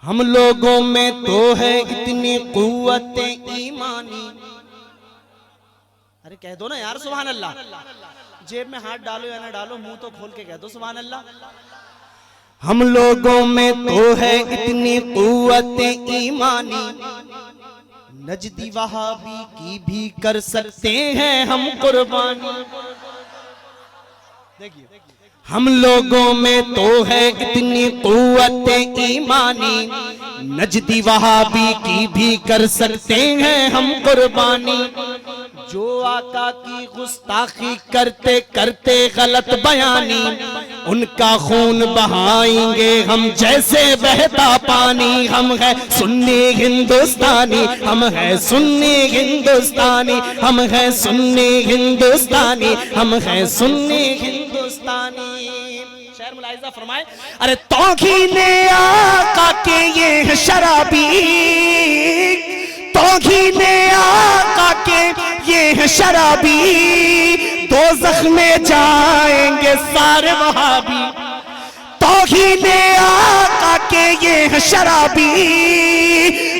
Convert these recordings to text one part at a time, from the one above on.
ہم لوگوں میں تو ہے اتنی قوت ایمانی. ارے کہہ دو نا یار سبحان اللہ. جیب میں ہاتھ ڈالو یا نہ ڈالو منہ تو کھول کے کہہ دو سبحان اللہ. ہم لوگوں میں تو ہے اتنی قوت ایمانی, نجدی وہابی کی بھی کر سکتے ہیں ہم قربانی. دیکھیے ہم لوگوں میں تو ہے اتنی قوت ایمانی, نجدی وہابی کی بھی کر سکتے ہیں ہم قربانی. جو آقا کی گستاخی کرتے کرتے غلط بیانی, ان کا خون بہائیں گے ہم جیسے بہتا پانی. ہم ہیں سنی ہندوستانی, ہم ہیں سنی ہندوستانی, ہم ہیں سنی ہندوستانی, ہم ہیں سنی ہندوستانی. شعر ملاحظہ فرمائے. ارے توہین آقا کے یہ شرابی, توہین آقا کے یہ شرابی, دوزخ میں جائیں گے سارے وہابی. توہین آقا کے یہ شرابی,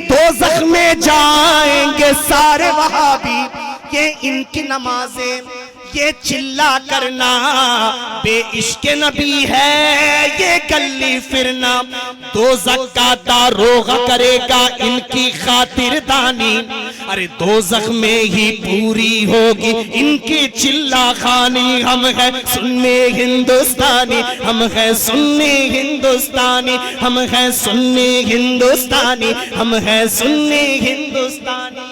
دوزخ میں جائیں گے سارے وہابی. یہ ان کی نمازیں یہ چلا کرنا بے عشق نبی ہے, یہ گلی پھرنا دوزخ کا داروغہ کرے گا ان کی خاطر دانی. ارے دوزخ میں ہی پوری ہوگی ان کی چلا خانی. ہم ہیں سنی ہندوستانی, ہم ہیں سنی ہندوستانی, ہم ہیں سنی ہندوستانی, ہم ہیں سنی ہندوستانی.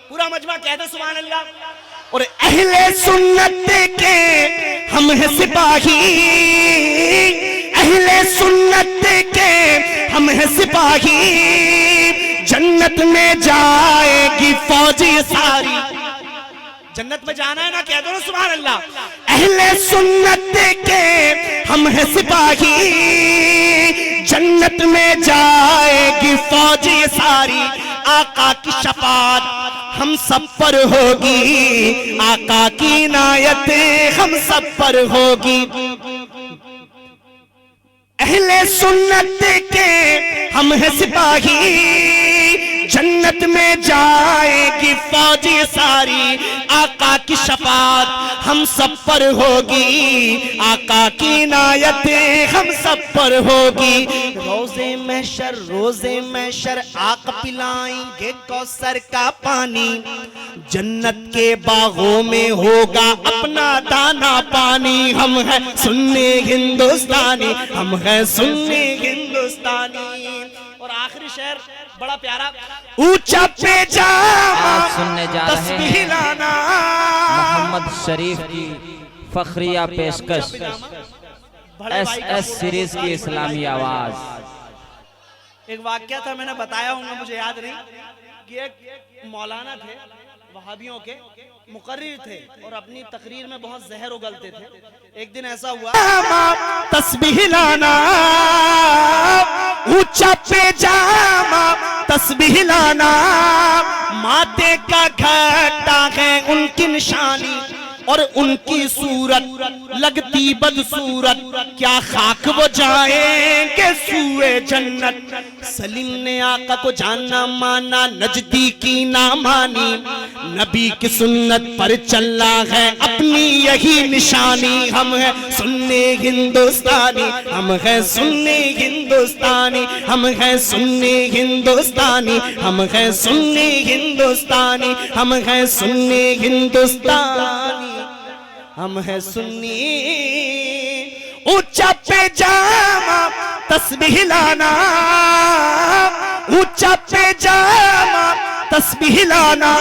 پورا مجمع کہتے سبحان اللہ. اور اہل سنت کے ہم ہیں سپاہی, اہل سنت کے ہم ہیں سپاہی, جنت میں جائے گی فوجی ساری. جنت میں جانا ہے نا کہہ دو نا سبحان اللہ. اہل سنت کے ہم ہیں سپاہی, جنت میں جائے گی فوجی ساری. آقا کی شفاعت ہم سب پر ہوگی, آقا کی عنایت ہم سب پر ہوگی. اہل سنت کے ہم ہیں سپاہی, جنت میں جائے گی فوجی ساری. آقا کی شفاعت ہم سب پر ہوگی, آقا کی عنایت ہم سب پر ہوگی. روزے محشر روزے محشر آقا پلائیں گے کوثر کا پانی, جنت کے باغوں میں ہوگا اپنا دانا پانی. ہم ہیں سنی ہندوستانی, ہم ہیں سنی ہندوستانی. اور آخری شعر بڑا پیارا. اونچا پہ جا سننے جا رہے ہیں محمد شریف کی فخریہ پیشکش, ایس ایس سیریز کی اسلامی آواز. ایک واقعہ تھا میں نے بتایا ہوں گا مجھے یاد نہیں, کہ ایک مولانا تھے وہابیوں کے مقرر تھے اور اپنی تقریر میں بہت زہر اگلتے تھے. ایک دن ایسا ہوا تسبیح لانا, اونچا پہ جاما تسبیح لانا, ماتے کا گھٹا ہے ان کی نشانی, اور ان کی صورت لگتی بدصورت, کیا خاک وہ جائیں گے سوئے جنت. سلیم نے آقا کو جانا مانا, نجدی کی نہ مانی, نبی کی سنت پر چلنا ہے اپنی یہی نشانی. ہم ہیں سنی ہندوستانی, ہم ہیں سنی ہندوستانی, ہم ہیں سنی ہندوستانی, ہم ہیں سنی ہندوستانی, ہم ہیں سنی ہندوستانی, ہم ہیں سنی. اونچا پہ جاما تسبیح لانا, اونچا پہ جاما تسبیح لانا,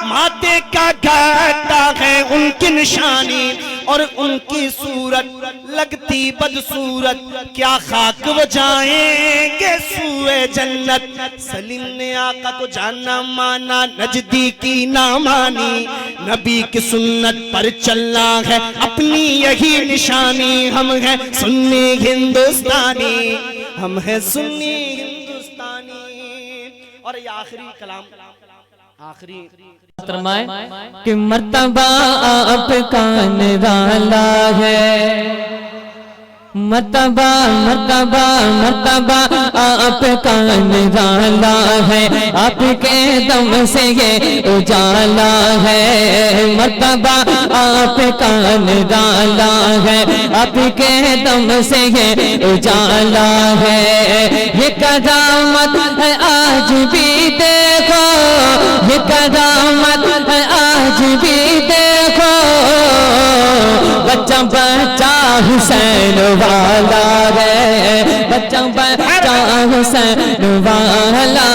ماتے کا گھٹا ہے ان کی نشانی, اور ان کی صورت لگتی بدصورت, کیا خاک وہ جائیں گے سوئے جنت. سلیم نے آقا کو جانا مانا, نجدی کی نہ مانی, نبی کی سنت پر چلنا ہے اپنی یہی نشانی. ہم ہیں سنی ہندوستانی, ہم ہیں سنی ہندوستانی. اور یہ آخری کلام, آخری فرمائے کہ مرتبہ آپ کا نرالا ہے, مرتبہ مرتبہ مرتبہ آپ کا نرالا ہے، آپ کے دم سے یہ اجالا ہے، مرتبہ آپ کا نرالا ہے، آپ کے دم سے یہ اجالا ہے، یہ کرامت ہے آج بھی دیکھو، یہ کرامت ہے آج بھی دیکھو، بچہ بچہ حسین والا ہے، بچہ بچہ حسین والا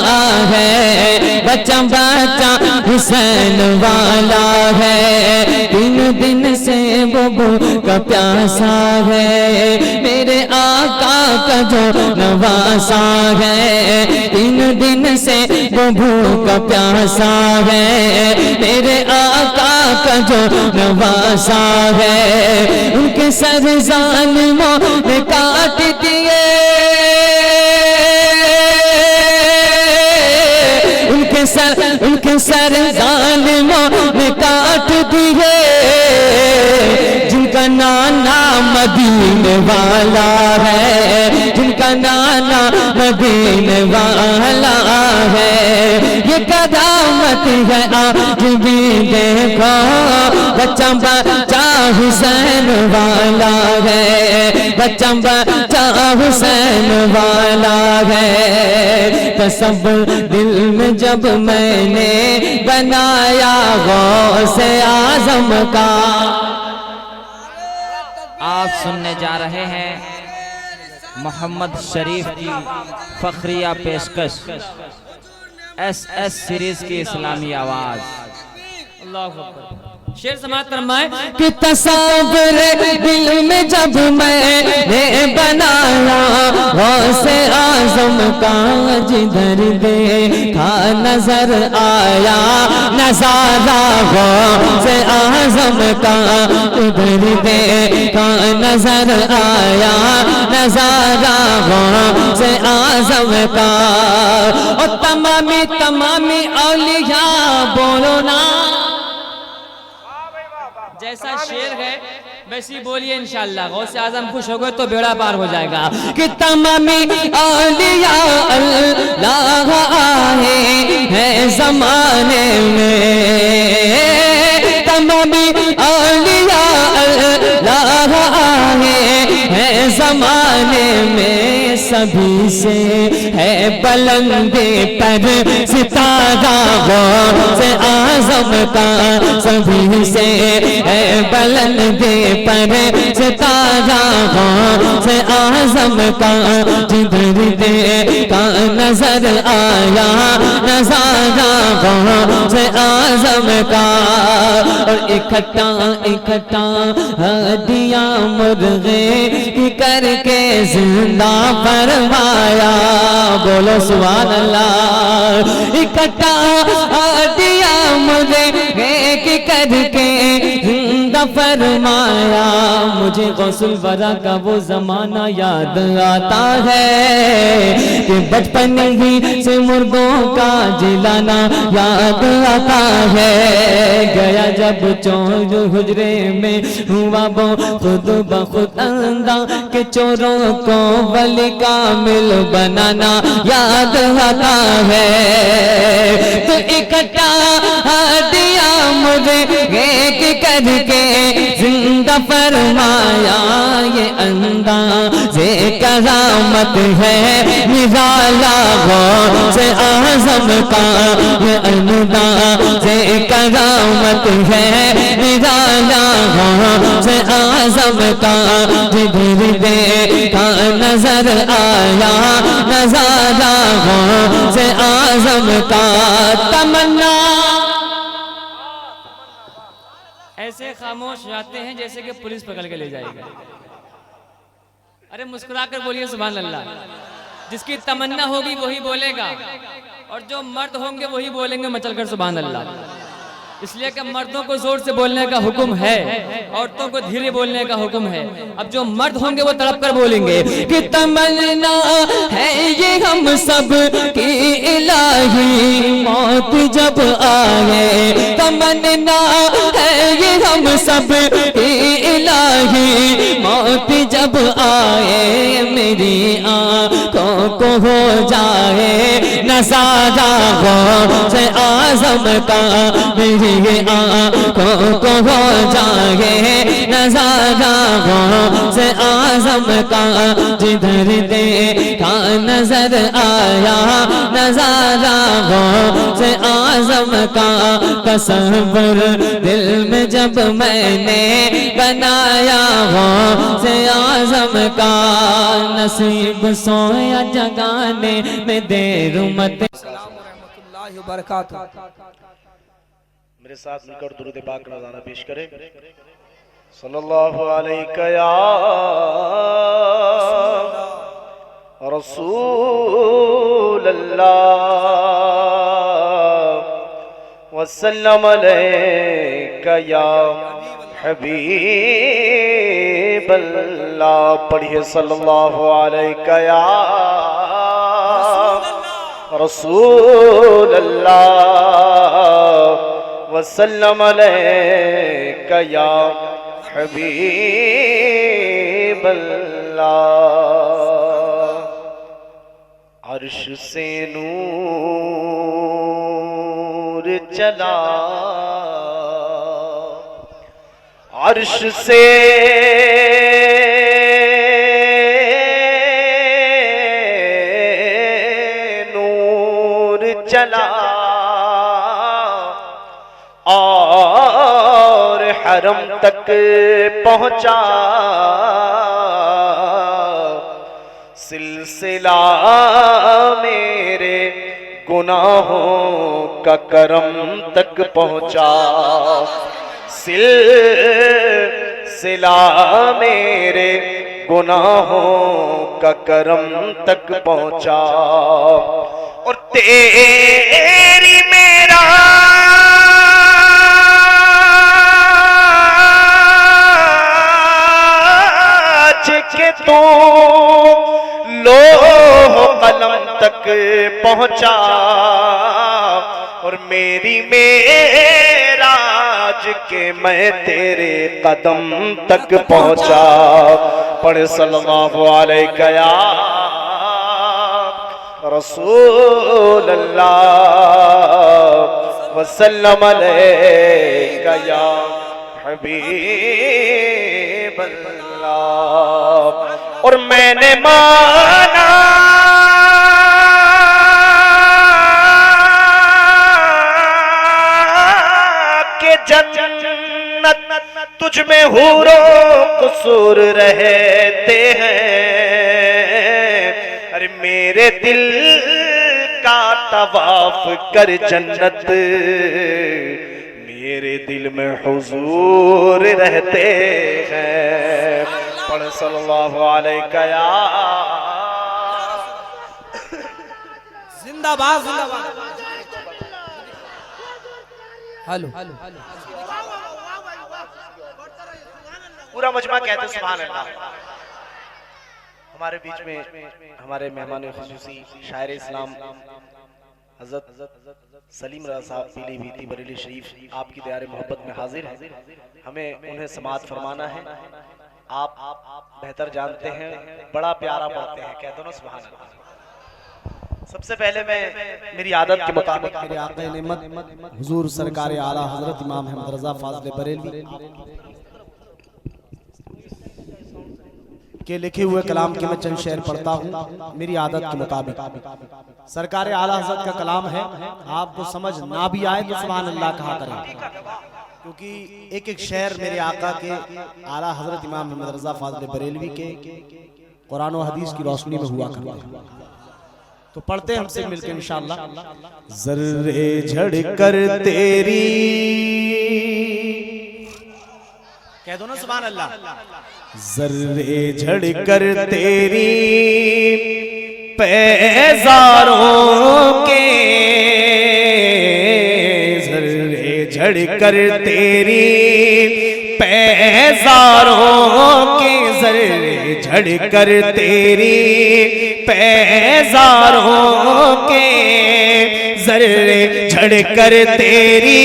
ہے، بچہ بچہ حسین والا ہے، تین دن سے وہ بھوکا پیاسا ہے، میرے آقا کا جو نواسا ہے، تین دن سے وہ بھوکا پیاسا ہے، میرے آقا کا جو نواسا ہے، ان کے سر ظالموں نے کاٹ دیے، ان کے سر ظالموں نے کاٹ دیے، جن کا نانا مدینے والا ہے، جن کا نانا مدینے والا ہے، یہ قدامت ہے آج بھی دیکھو، بچہ بچہ حسین والا ہے، بچہ بچہ حسین والا ہے، تصور دل میں جب میں نے بنایا غوث اعظم کا۔ آپ سننے جا رہے ہیں محمد شریف کی فخریہ پیشکش، ایس ایس سیریز کی اسلامی آواز۔ اللہ اکبر، شعر سماعت فرمائیں کہ تصور دل میں جب میں نے بنایا غوث اعظم کا، جدھر دیکھا نظر آیا نظارہ غوث اعظم کا، ادھر دیکھا نظر آیا نظارہ غوث اعظم کا، اور تمامی اولیاء بولو نا، جیسا شعر ہے ویسی بولیے انشاءاللہ، غوث اعظم خوش ہو گئے تو بیڑا پار ہو جائے گا، کہ تمامی اولیاء اللہ آئے ہیں زمانے میں، تمامی اولیاء اللہ آئے ہیں زمانے میں، سبھی سے ہے بلندے پر ستارہ غوث اعظم کا، سبھی سے ہے بلندے پر ستارہ غوث اعظم کا، جدھر دیکھا نظر آیا نظارہ غوث اعظم کا، اور اکٹھا ہدیاں مرغے کی کر کے زندہ فرمایا، بولو سبحان اللہ، اکٹھا ہدیاں مرغے کی کر کے زندہ فرمایا، مجھے غوث الورا کا وہ زمانہ یاد آتا ہے کہ بچپن ہی سے مردوں کا جلانا یاد آتا ہے، گیا جب چور حجرے میں ہوا وہ خود بخود اندھا کہ چوروں کو ولی کامل بنانا یاد آتا ہے، تو اکٹھا ہدیاں مرغے کر کے زندہ فرمایا، یہ انداز کرامت ہے نرالا غوث اعظم کا، یہ انداز کرامت ہے نرالا غوث اعظم کا، جدھر دیکھا نظر آیا نظارہ غوث اعظم کا، تمنا ایسے خاموش جاتے ہیں جیسے کہ پولیس پکڑ کے لے جائے گا، ارے مسکرا کر بولیے سبحان اللہ، جس کی تمنا ہوگی وہی بولے گا، اور جو مرد ہوں گے وہی بولیں گے مچل کر سبحان اللہ، اس لیے کہ مردوں کو زور سے بولنے کا حکم ہے، عورتوں کو دھیرے بولنے کا حکم ہے، اب جو مرد ہوں گے وہ تڑپ کر بولیں گے کہ تمنا ہے یہ ہم سب کی الہی موت جب آئے، تمنا ہے یہ ہم سب کی الہی موت جب آئے میری آنکھوں کو ہو جائے نظارہ غوث اعظم کا میری آنکھوں کو ہو جائے نظارہ غوث اعظم کا جدھر دیکھا نظر آیا نظارہ غوث اعظم کا تصور دل میں جب میں نے بنایا غوث اعظم کا نصیب سویا جگانے میں دیر مت السلام ورحمۃ اللہ وبرکاتہ۔ میرے ساتھ مل کر درود پاک روزانہ پیش کریں صلی اللہ علیہ یا رسول اللہ وسلم علیہ یا حبیب اللہ پڑھیے صلی اللہ علیہ یا رسول اللہ وسلم علیک یا حبیب اللہ عرش سے نور چلا عرش سے چلا اور حرم تک پہنچا سلسلہ میرے گناہوں کا کرم تک پہنچا سلسلہ میرے گناہوں کا کرم تک پہنچا اور تیری معراج کے تو لوح قلم تک پہنچا اور میری معراج کے میں تیرے قدم تک پہنچا پڑھ صلی اللہ علیہ یا رسول اللہ وسلم علیہ یا حبیب اللہ اور میں نے مانا کہ جنت تجھ میں حور و قصور رہتے ہیں میرے دل کا طواف کر جنت میرے دل میں حضور رہتے ہیں پڑھ صلی اللہ علیہ یا زندہ باد زندہ باد ہلو پورا مجمع کہتے ہیں سبحان اللہ ہمارے بیچ میں ہمارے مہمان خصوصی شاعر اسلام حضرت سلیم رضا صاحب پیلی بھیتی بریلی شریف آپ کی دیار محبت میں حاضر ہیں ہمیں انہیں سماعت فرمانا ہے آپ بہتر جانتے ہیں بڑا پیارا پڑھتے ہیں کہہ دو نا سبحان اللہ سب سے پہلے میں میری عادت کے مطابق میرے آقا نعمت حضور سرکار اعلیٰ حضرت امام احمد رضا فاضل بریلوی کے لکھے ہوئے کلام کے میں چند شعر پڑھتا ہوں میری عادت کے مطابق سرکار اعلیٰ حضرت کا کلام ہے آپ کو سمجھ نہ بھی آئے تو سبحان اللہ کہا کریں کیونکہ ایک ایک شعر میرے آقا کے اعلیٰ حضرت امام احمد رضا فاضل بریلوی کے قرآن و حدیث کی روشنی میں ہوا کرتے ہیں تو پڑھتے ہیں ہم سے مل کے انشاءاللہ ذرے جھڑ کر تیری کہہ دو نا سبحان اللہ ذرے جھڑ کر تیری پیزاروں کے ذرے جھڑ کر تیری پیزاروں کے ذرے جھڑ کر تیری پیزاروں کے ذرے جھڑ کر تیری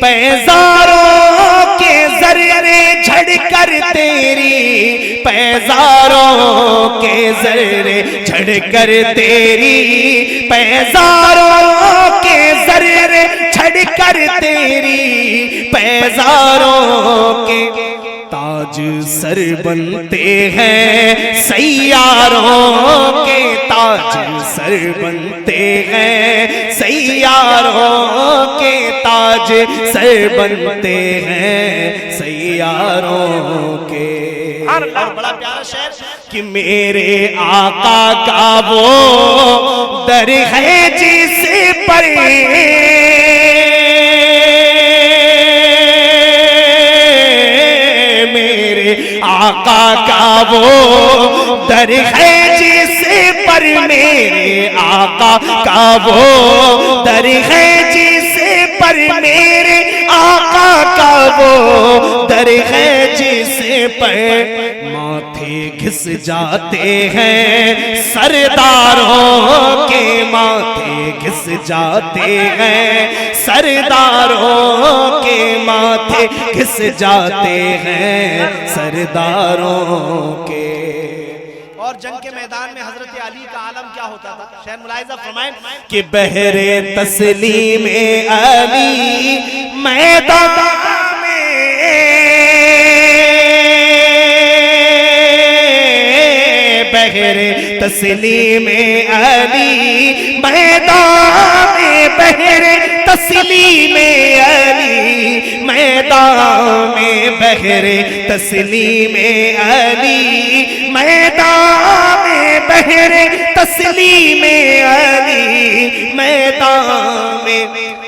پیزاروں کے ذرے جھڑ کر تیری پیزاروں کے ذرے جھڑ کر تیری پیزاروں کے ذرے جھڑ کر تیری پیزاروں کے تاج سر بنتے ہیں سیاروں کے تاج سر بنتے ہیں سیاروں کے تاج سر بنتے ہیں سیاروں کے اور بڑا پیارا شعر کہ میرے آقا کا وہ در ہے جس پر آقا کا وہ در ہے جس پر میرے آقا کا وہ در ہے جس پر میرے آقا کا وہ در ہے جس پر ماتھے گھس جاتے ہیں سرداروں کے ماتھے گھس جاتے ہیں سرداروں کے ماتھے گھس جاتے ہیں سرداروں کے اور جنگ کے میدان میں حضرت علی کا عالم کیا ہوتا تھا شہر ملاحظہ فرمائیں کہ بحر تسلیم علی میدان بحر تسلیم علی میدان میں بحر تسلیم علی میدان میں بحر تسلیم علی میدان میں بحر تسلیم علی میدان میں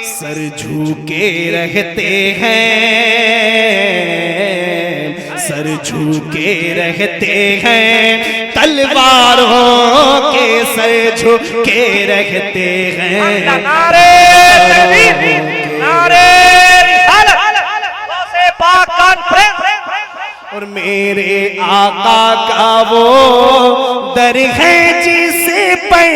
سر جھوکے رہتے ہیں سر جھوکے رہتے ہیں تلواروں کے سر جھوکے رہتے ہیں نعرے تکبیر نعرے رسالت غوث پاک کانفرنس اور میرے آقا کا وہ در ہے جس پر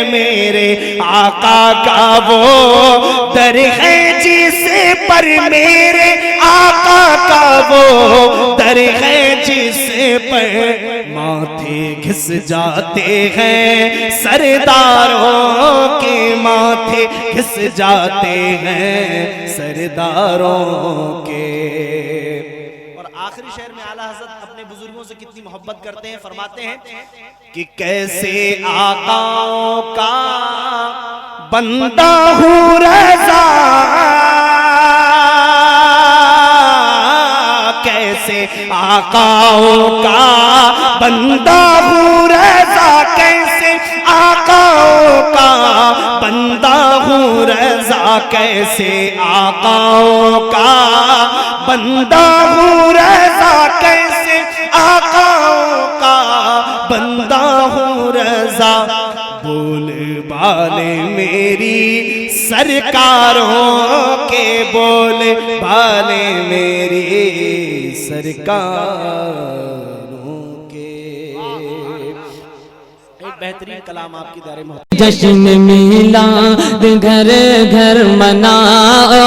میرے آقا کا وہ در ہے جس پر میرے آقا کا وہ در ہے جس پر ماتھے گھس جاتے ہیں سرداروں کے ماتھے گھس جاتے ہیں سرداروں کے اور آخری شعر میں اعلیٰ حضرت اپنے بزرگوں سے کتنی محبت کرتے ہیں فرماتے ہیں کہ کیسے آقاؤں کا بندہ ہوں رضا کیسے آقاؤں کا بندہ ہوں رضا کیسے آقاؤں کا بندہ ہوں رضا کیسے آقاؤں کا بندہ ہوں رضا کیسے آقاؤں کا بندہ ہوں رضا بول بالے میری سرکاروں کے بول بالے میری سرکاروں کے ایک بہترین کلام آپ کی دار محبت جشن میلاد گھر گھر مناؤ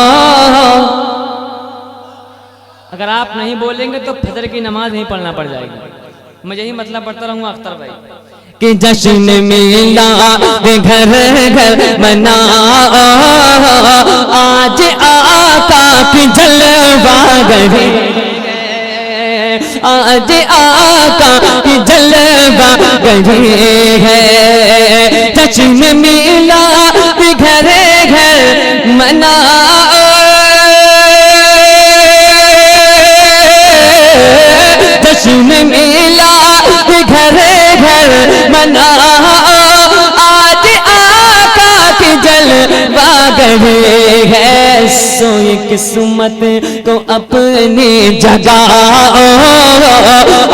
اگر آپ نہیں بولیں گے تو فجر کی نماز نہیں پڑھنا پڑ جائے گی میں یہی مطلب پڑھتا رہوں اختر بھائی کہ جشن میلاد گھر گھر مناؤ آج آقا کی جلوہ گری آج آقا کی جلوہ گری ہے جشن میلاد گھر گھر مناؤ جشن میلاد گھر گھر مناؤ آج آقا کی جلوہ گری ہے سوئی قسمت کو اپنی جگاؤ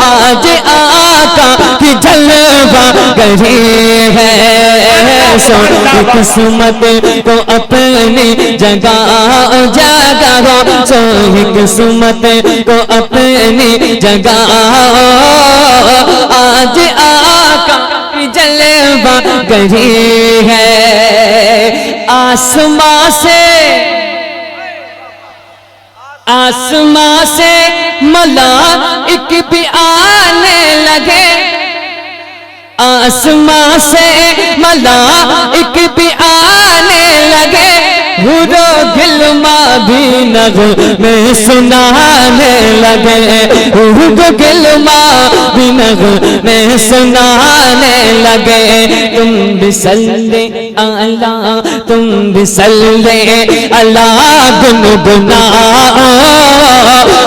آج آقا کی جلوہ گری ہے سوئی قسمت کو اپنی جگاؤ جگاؤ سوئی قسمت کو اپنی جگاؤ آج آقا کی جلوہ گری ہے آسمان سے ملائک بھی آنے لگے، آسمان سے ملائک بھی آنے لگے، حور و گلما بھی نغمے سنانے لگے، حور و گلما بھی نغمے سنانے لگے۔ تم بھی صلی اللہ، تم بھی صلی اللہ گنگناؤ،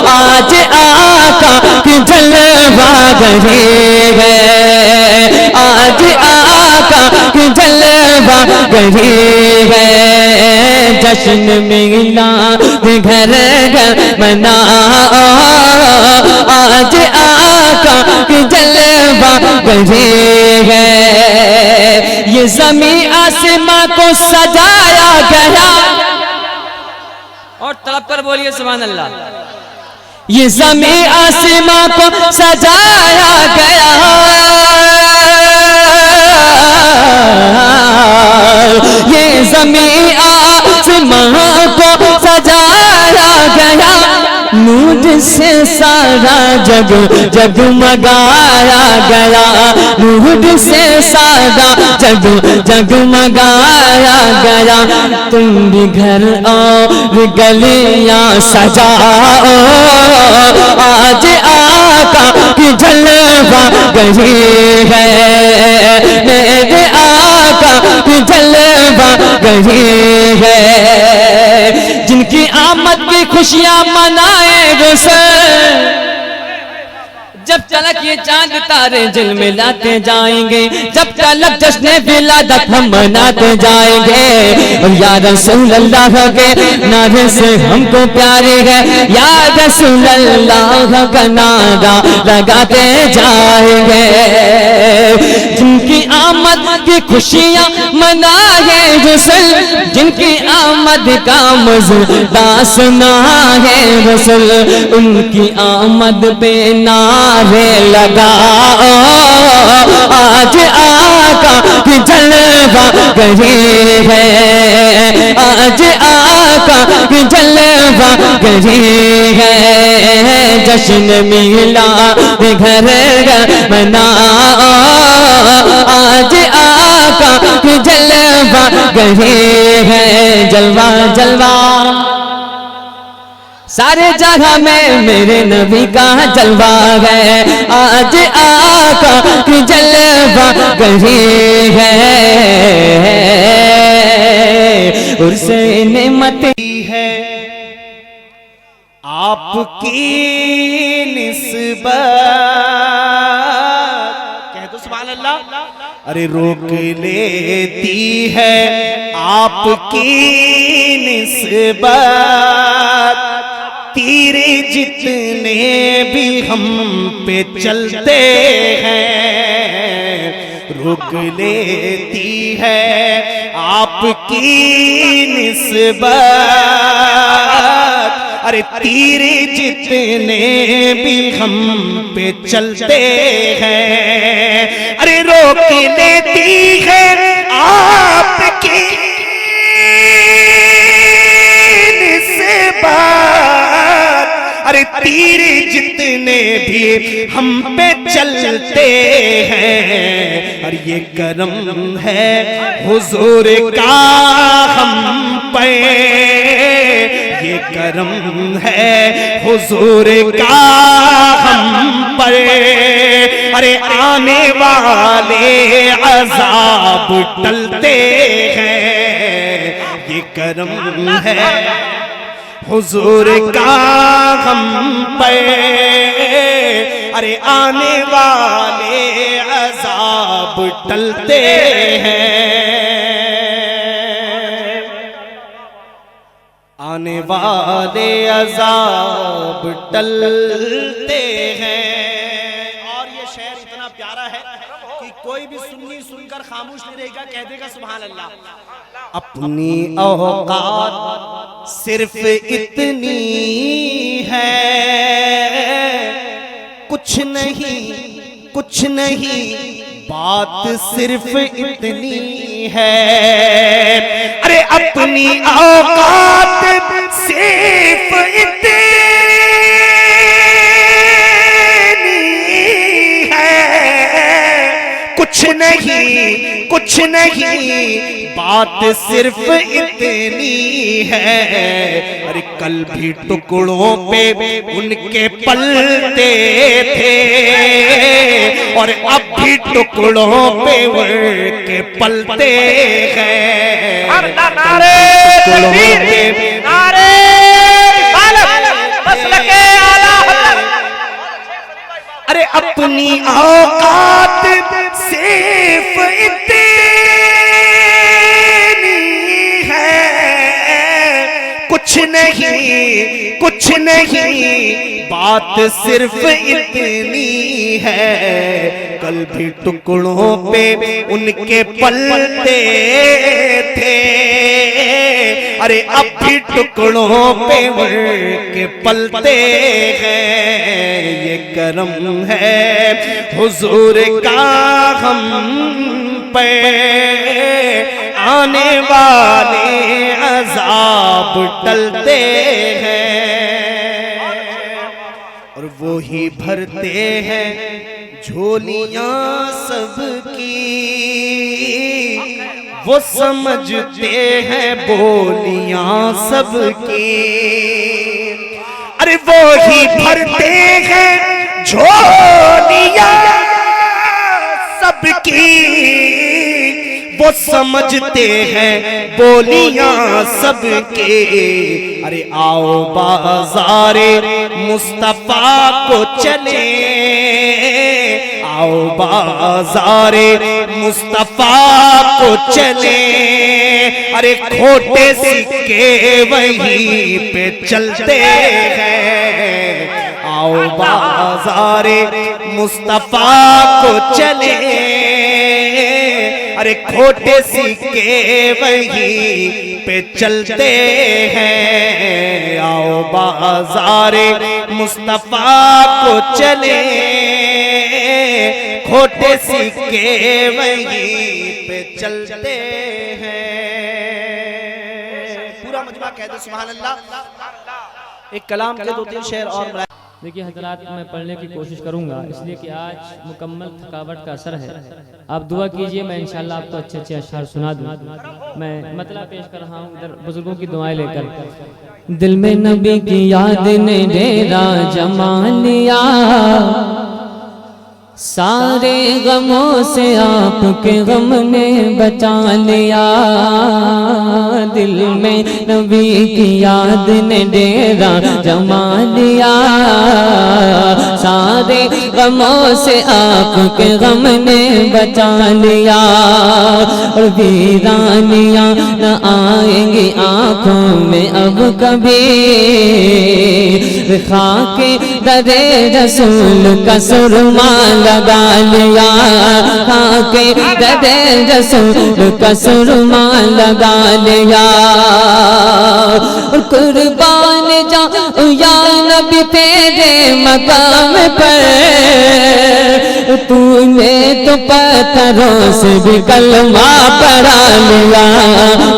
آج آقا کی جلوہ گری ہے، آج آقا کی جلوہ گری ہے، جشن میلاد گھر گھر مناؤ، آج آقا کی جلوہ گری ہے۔ یہ زمین آسمان کو سجایا گیا، اور تڑپ کر بولیے سبحان اللہ۔ یہ زمین آسمان کو سجایا گیا، یہ زمین آسمان کو سجایا گیا، نور سے سارا جگ جگمگایا گیا، نور سے سارا جگ جگمگایا گیا۔ تم بھی گھر اور گلیاں سجاؤ، آج آقا کی جلوہ گری ہے، میرے آقا کی جلوہ گری ہے۔ جن کی آمد کی خوشیاں منائے رسل، جب تلک یہ چاند تارے جل ملاتے جائیں گے، جب تلک جشن ولادت ہم مناتے جائیں گے، اور یا رسول اللہ کے نعرے سے ہم کو پیارے ہے، یا رسول اللہ کا نعرہ لگاتے جائیں گے۔ جن کی آمد کی خوشیاں منائے رسل، جن کی آمد کا مزدہ سنائے رسل، ان کی آمد پہ نعرے لگاؤ، آج آقا کی جلوہ گری ہے، آج آقا کی جلوہ گری ہے، جشن میلاد گھر گھر مناؤ، آج آقا کی جلوہ گری ہے۔ جلوہ جلوہ سارے جگہ میں میرے نبی کا جلوہ ہے، آج آقا کی جلوہ گری ہے، عرص نعمت ہے آپ کی نسبت، کہہ دو سبحان اللہ۔ ارے روک لیتی ہے آپ کی نسبت، تیر جتنے بھی ہم پہ چلتے ہیں، روک لیتی ہے آپ کی نسبت، ارے تیر جتنے بھی ہم پہ چلتے ہیں، ارے روک لیتی ہے آپ کی نسبت، ارے تیر جتنے بھی ہم پہ چلتے ہیں، اور یہ کرم ہے حضور کا ہم پہ، یہ کرم ہے حضور کا ہم پر، ارے آنے والے عذاب ٹلتے ہیں، یہ کرم ہے حضور کا ہم پہ، ارے آنے والے عذاب ٹلتے ہیں، آنے والے عذاب ٹلتے ہیں۔ اور یہ شعر اتنا پیارا ہے کہ کوئی بھی سنی سن کر خاموش نہیں رہے گا، کہہ دے گا سبحان اللہ۔ اپنی اوقات صرف اتنی ہے، کچھ نہیں بات صرف اتنی ہے ارے اپنی اوقات صرف اتنی ہے کچھ نہیں بات صرف اتنی ہے ارے کل بھی ٹکڑوں پہ ان کے پلتے تھے اور اب بھی ٹکڑوں پہ ان کے پلتے ہیں نعرے تکبیر نعرے رسالت مسلک اعلیٰ حضرت ارے اپنی اوقات صرف اتنی ہے کچھ نہیں بات صرف اتنی ہے کل بھی ٹکڑوں پہ ان کے پلتے تھے ارے اب بھی ٹکڑوں پہ ان کے پلتے ہیں یہ کرم ہے حضور کا ہم پہ آنے والے عذاب ٹلتے ہیں اور وہی بھرتے ہیں جھولیاں سب کی وہ سمجھتے ہیں بولیاں سب کی ارے وہی بھرتے ہیں جھولیاں سب کی وہ سمجھتے ہیں بولیاں سب کے ارے آؤ بازار مصطفیٰ کو چلے آؤ بازار مصطفیٰ کو چلے ارے کھوٹے سکے وہیں پہ چلتے ہیں آؤ بازار مصطفیٰ کو چلے ارے کھوٹے سکے وہیں پہ چلتے ہیں آؤ بازار مصطفیٰ کو چلے کھوٹے سکے وہیں پہ چلتے ہیں پورا مجمع کہہ دو سبحان اللہ ایک کلام کے 2-3 شعر اور دیکھیے حضرات میں پڑھنے کی کوشش کروں گا اس لیے کہ آج مکمل تھکاوٹ کا اثر ہے آپ دعا کیجئے میں انشاءاللہ آپ کو اچھے اچھے اشعار سنا دوں میں مطلب پیش کر رہا ہوں ادھر بزرگوں کی دعائیں لے کر دل میں نبی کی یاد نے ڈیرا جما لیا سارے غموں سے آپ کے غم نے بچا لیا دل میں نبی کی یاد نے ڈیرا جما لیا سارے غموں سے آپ کے غم نے بچا لیا اور ویرانیاں نہ آئیں گی آنکھوں میں اب کبھی خاک در رسول کا سرما لگا لیا خاک در رسول کا سرما لگا لیا اور قربان جاؤں یا نبی تیرے مقام پر تو نے تو پتھروں سے بھی کلمہ پڑھا لیا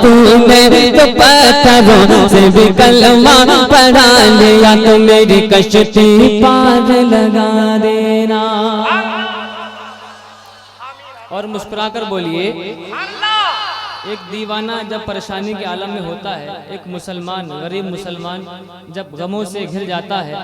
تو نے تو پتھروں سے بھی کلمہ پڑھا لیا تو میری کشتی پار لگا دینا اور مسکرا کر بولیے ایک دیوانہ جب پریشانی کے عالم میں ہوتا ہے ایک مسلمان غریب مسلمان جب غموں سے گھر جاتا ہے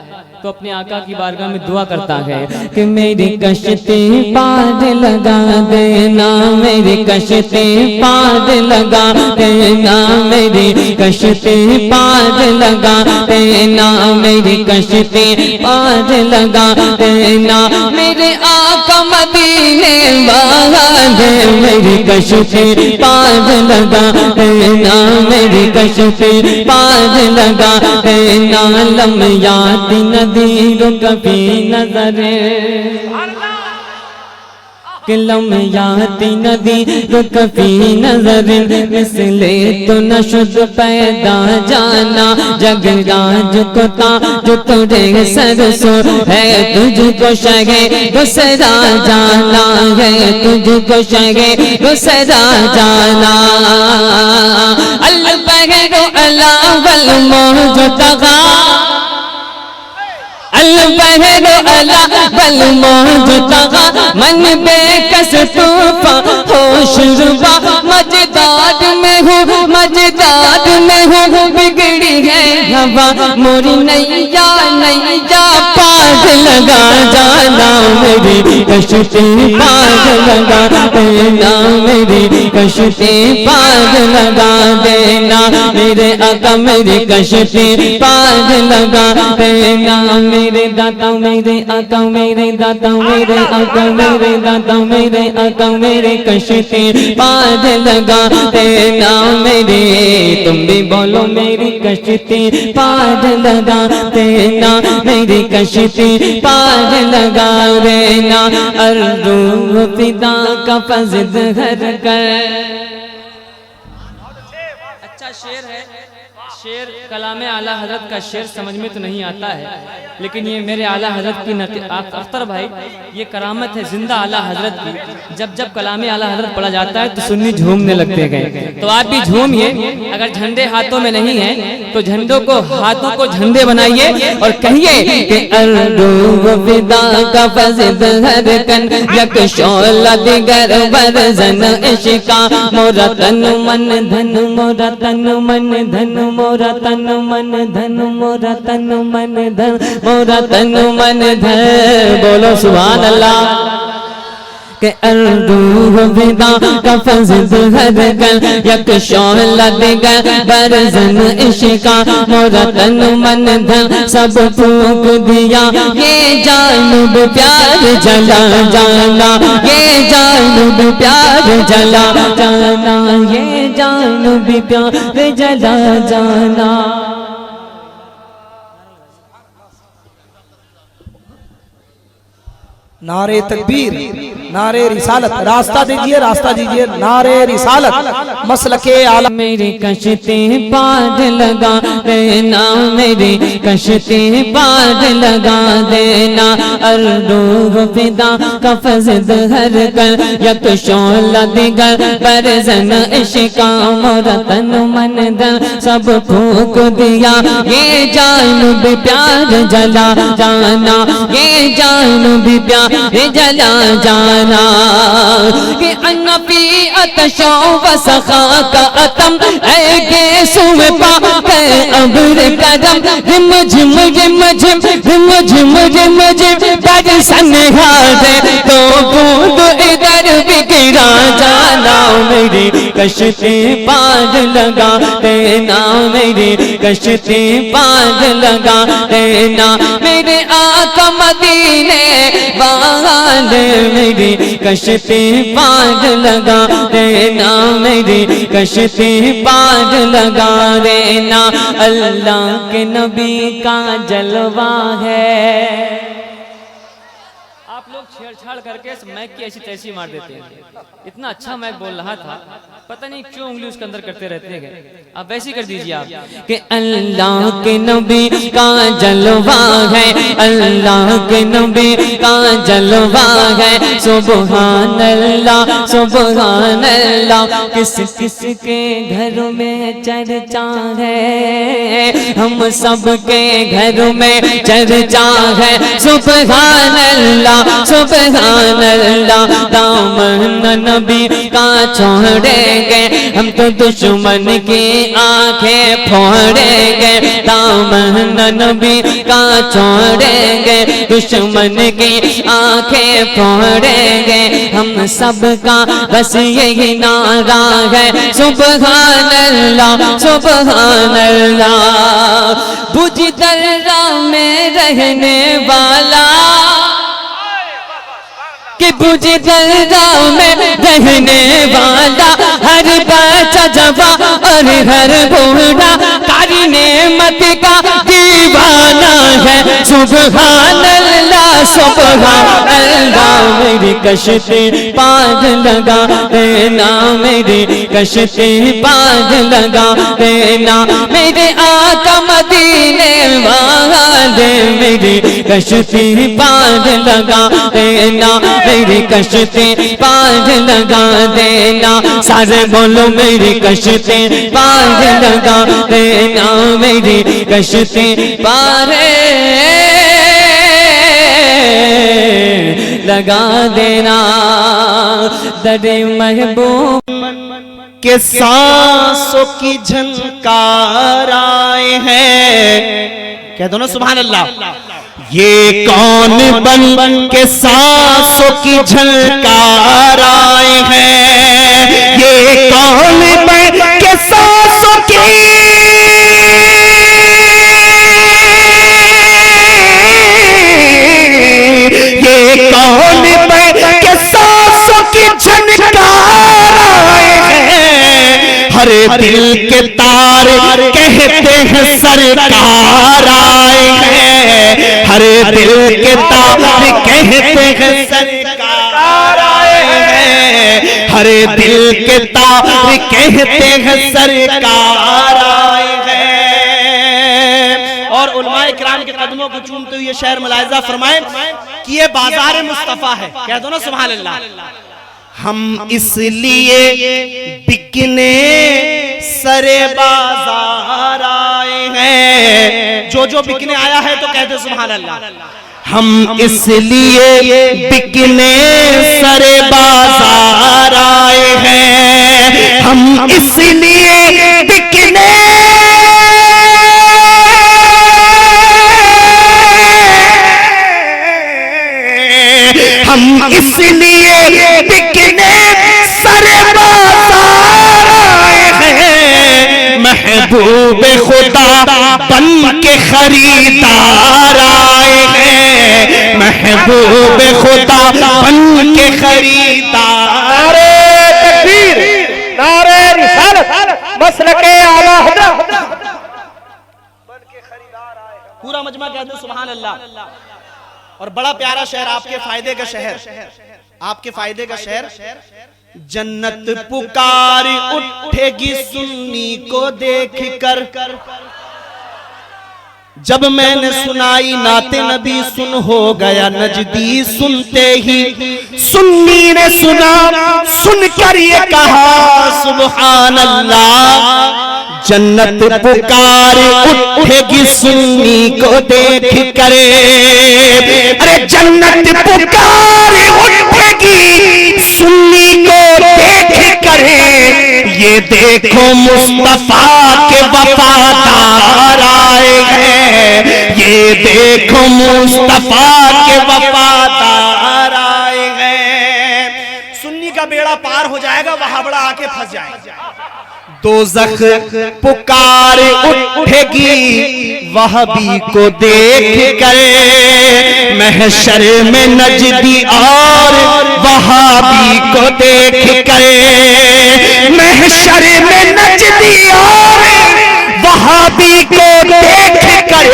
تو اپنے آقا کی بارگاہ میں دعا کرتا ہے کہ میری کشتی پار لگا دینا میری کشتی پار لگا دینا میری کشتی پار لگا دینا میری کشتی پار لگا دینا میرے آقا مدینے والے میری کشتی پار لگا دینا میری کشتی پار لگا دینا لمیات ندیر کبھی نظر کہ لمحات ندی رک فی نظر مثل تو نشد پیدا جانا جگراج کو تاج تجھے سرسو ہے تجھ کو شگے دوسرا جانا ہے تجھ کو شگے دوسرا جانا البحر علا والموج تغا البحر علا والموج تغا من بے کس طوفان ہوش ربا مجداد میں ہوں مجداد میں ہوں بگڑی ہے ہوا موری نیا نیا پاس لگا جانا میری کشتی پاس لگا دینا میری کشتی پاس لگا دینا میرے آقا میری کشتی پاس لگا دینا میرے داتا میرے آقا میرے داتا میرے آقا میرے داتا میرے آقا میرے کشتی پاس لگا دینا میری تم بھی بولو میری کشتی پاس لگا دینا میری کشتی پاس لگا دینا الروح فدا کا فضل ہر کر اچھا شعر ہے شعر کلام اعلیٰ حضرت کا شعر سمجھ میں تو نہیں آتا ہے لیکن یہ میرے اعلیٰ حضرت کی اختر بھائی یہ کرامت ہے زندہ اعلیٰ حضرت کی جب کلام اعلیٰ حضرت پڑھا جاتا ہے تو سنی جھومنے لگتے گئے تو آپ بھی جھومیے اگر جھنڈے ہاتھوں میں نہیں ہیں تو جھنڈوں کو ہاتھوں کو جھنڈے بنائیے اور کہیے کہ الروح فدا کا فضل ہر کن یک شعلہ دیگر ورزن عشقا مورا تن من دھن مورا تن من دھن مورا تن من دھن مورا تن من دھن مورا تن من دھن بولو سبحان اللہ کہ الروح فدا کا فضل ہر کن یک شعلہ دیگر برزن عشقا مورا تن من دھن سب پھونک دیا یہ جانب پیار جلا جانا یہ جانب پیار جلا جانا یہ جانب پیار جلا جانا نعرے تکبیر نعرے رسالت راستہ دیجئے نعرے رسالت مسلک اعلیٰ میری کشتی پاس لگا دینا میری کشتی پاس لگا دینا الروح فدا کا فضل ہر کر یک شعلہ دیگر برزن عشقا مورا تن من دھن سب پھونک دیا یہ جانب پیار جلا جانا یہ جانب پیار جلا جانا کہ انا فی اتشو و سخا کا اتم اے گیسو میں پاک ہے عبر کرم رم جھم رم جھم رم جھم رم جھم بر سنہارے تو بود ادھر بگڑا جانا میری کشتی پاس لگا دینا میری کشتی پاس لگا دینا میرے آقا مدینے میری کشتی پاس لگا دینا میری کشتی پاس لگا دینا اللہ کے نبی کا جلوہ ہے آپ لوگ چھیڑ چھاڑ کر کے اس مائک کی ایسی تیسی مار دیتے ہیں اتنا اچھا مائک بول رہا تھا پتہ نہیں کیوں انگلی اس کے اندر کرتے رہتے ہیں آپ ویسی کر دیجئے آپ کہ اللہ کے نبی کا جلوہ ہے اللہ کے نبی کا جلوہ ہے سبحان اللہ سبحان اللہ کس کس کے گھر میں چرچا ہے ہم سب کے گھر میں چرچا ہے سبحان اللہ سبحان اللہ دامن نبی کا چھوڑیں گے ہم تو دشمن کی آنکھیں پھوڑیں گے دامن نبی کا چھوڑیں گے دشمن کی آنکھیں پھوڑیں گے ہم سب کا بس یہی نعرہ ہے سبحان اللہ سبحان اللہ بجھ درہ میں رہنے والا کہ بجھ درہ میں رہنے والا ہر بچہ جوان اور ہر بوڑھا کاری نعمت کا دیوانہ ہے سبحان اللہ سبحان اللہ میری کشتی پار لگا دینا میری کشتی پار لگا دینا میرے آقا مدینے والے میری کشتی پار لگا دینا میری کشتی پار لگا دینا سارے بولو میری کشتی پار لگا دینا میری کشتی پار لگا دینا در محبوب کے سانسوں کی جھنکار آئے ہیں، کہہ دو نا سبحان اللہ. یہ کون بن کے سانسوں کی جھنکار آئے ہیں، یہ کون بن کے سانسوں کی کون بن کے سانسوں کی جھنکار آئے ہیں، ہر دل کے تار کہتے ہیں سرکار آئے ہیں، ہر دل کے تار کہتے ہیں سرکار آئے ہیں، ہر دل کے تار کہتے ہیں سرکار آئے ہیں. اور علماء کرام کے قدموں کو چومتے ہوئے یہ شعر ملاحظہ فرمائیں کہ یہ بازار مصطفیٰ ہے، کہہ دو نا سبحان اللہ. ہم اس لیے بکنے سرے بازار آئے ہیں، جو بکنے آیا ہے تو کہہ دو سبحان اللہ. ہم اس لیے بکنے سرے بازار آئے ہیں، ہم اس لیے بکنے ہم اس لیے بکنے سر بازار آئے ہیں، محبوب خدا بن کے خریدار آئے ہیں، محبوب خدا بن کے خریدار. نعرہ تکبیر، نعرہ رسالت، مسلک اعلی حضرت. پورا مجمع کہہ دو سبحان اللہ. اور بڑا پیارا شہر آپ کے فائدے کا شہر، آپ کے فائدے کا شہر. جنت پکار اٹھے گی سنی کو دیکھ کر، جب میں نے سنائی نعت نبی سن ہو گیا نجدی، سنتے ہی سنی نے سنا، سن کر یہ کہا سبحان اللہ. جنت پکار اٹھے گی سنی کو دیکھ کر، ارے جنت پکار اٹھے گی سنی کو دیکھ کر، یہ دیکھو مصطفیٰ کے وفادار آئے ہیں، یہ دیکھو مصطفیٰ کے وفادار آئے ہیں. سنی کا بیڑا پار ہو جائے گا، وہاں بڑا آ کے پھنس جائے گا. دوزخ پکار اٹھے گی وہابی کو دیکھ کر، محشر میں نجدی اور وہابی کو دیکھ کر، محشر میں نجدی اور وہابی کو دیکھ کر،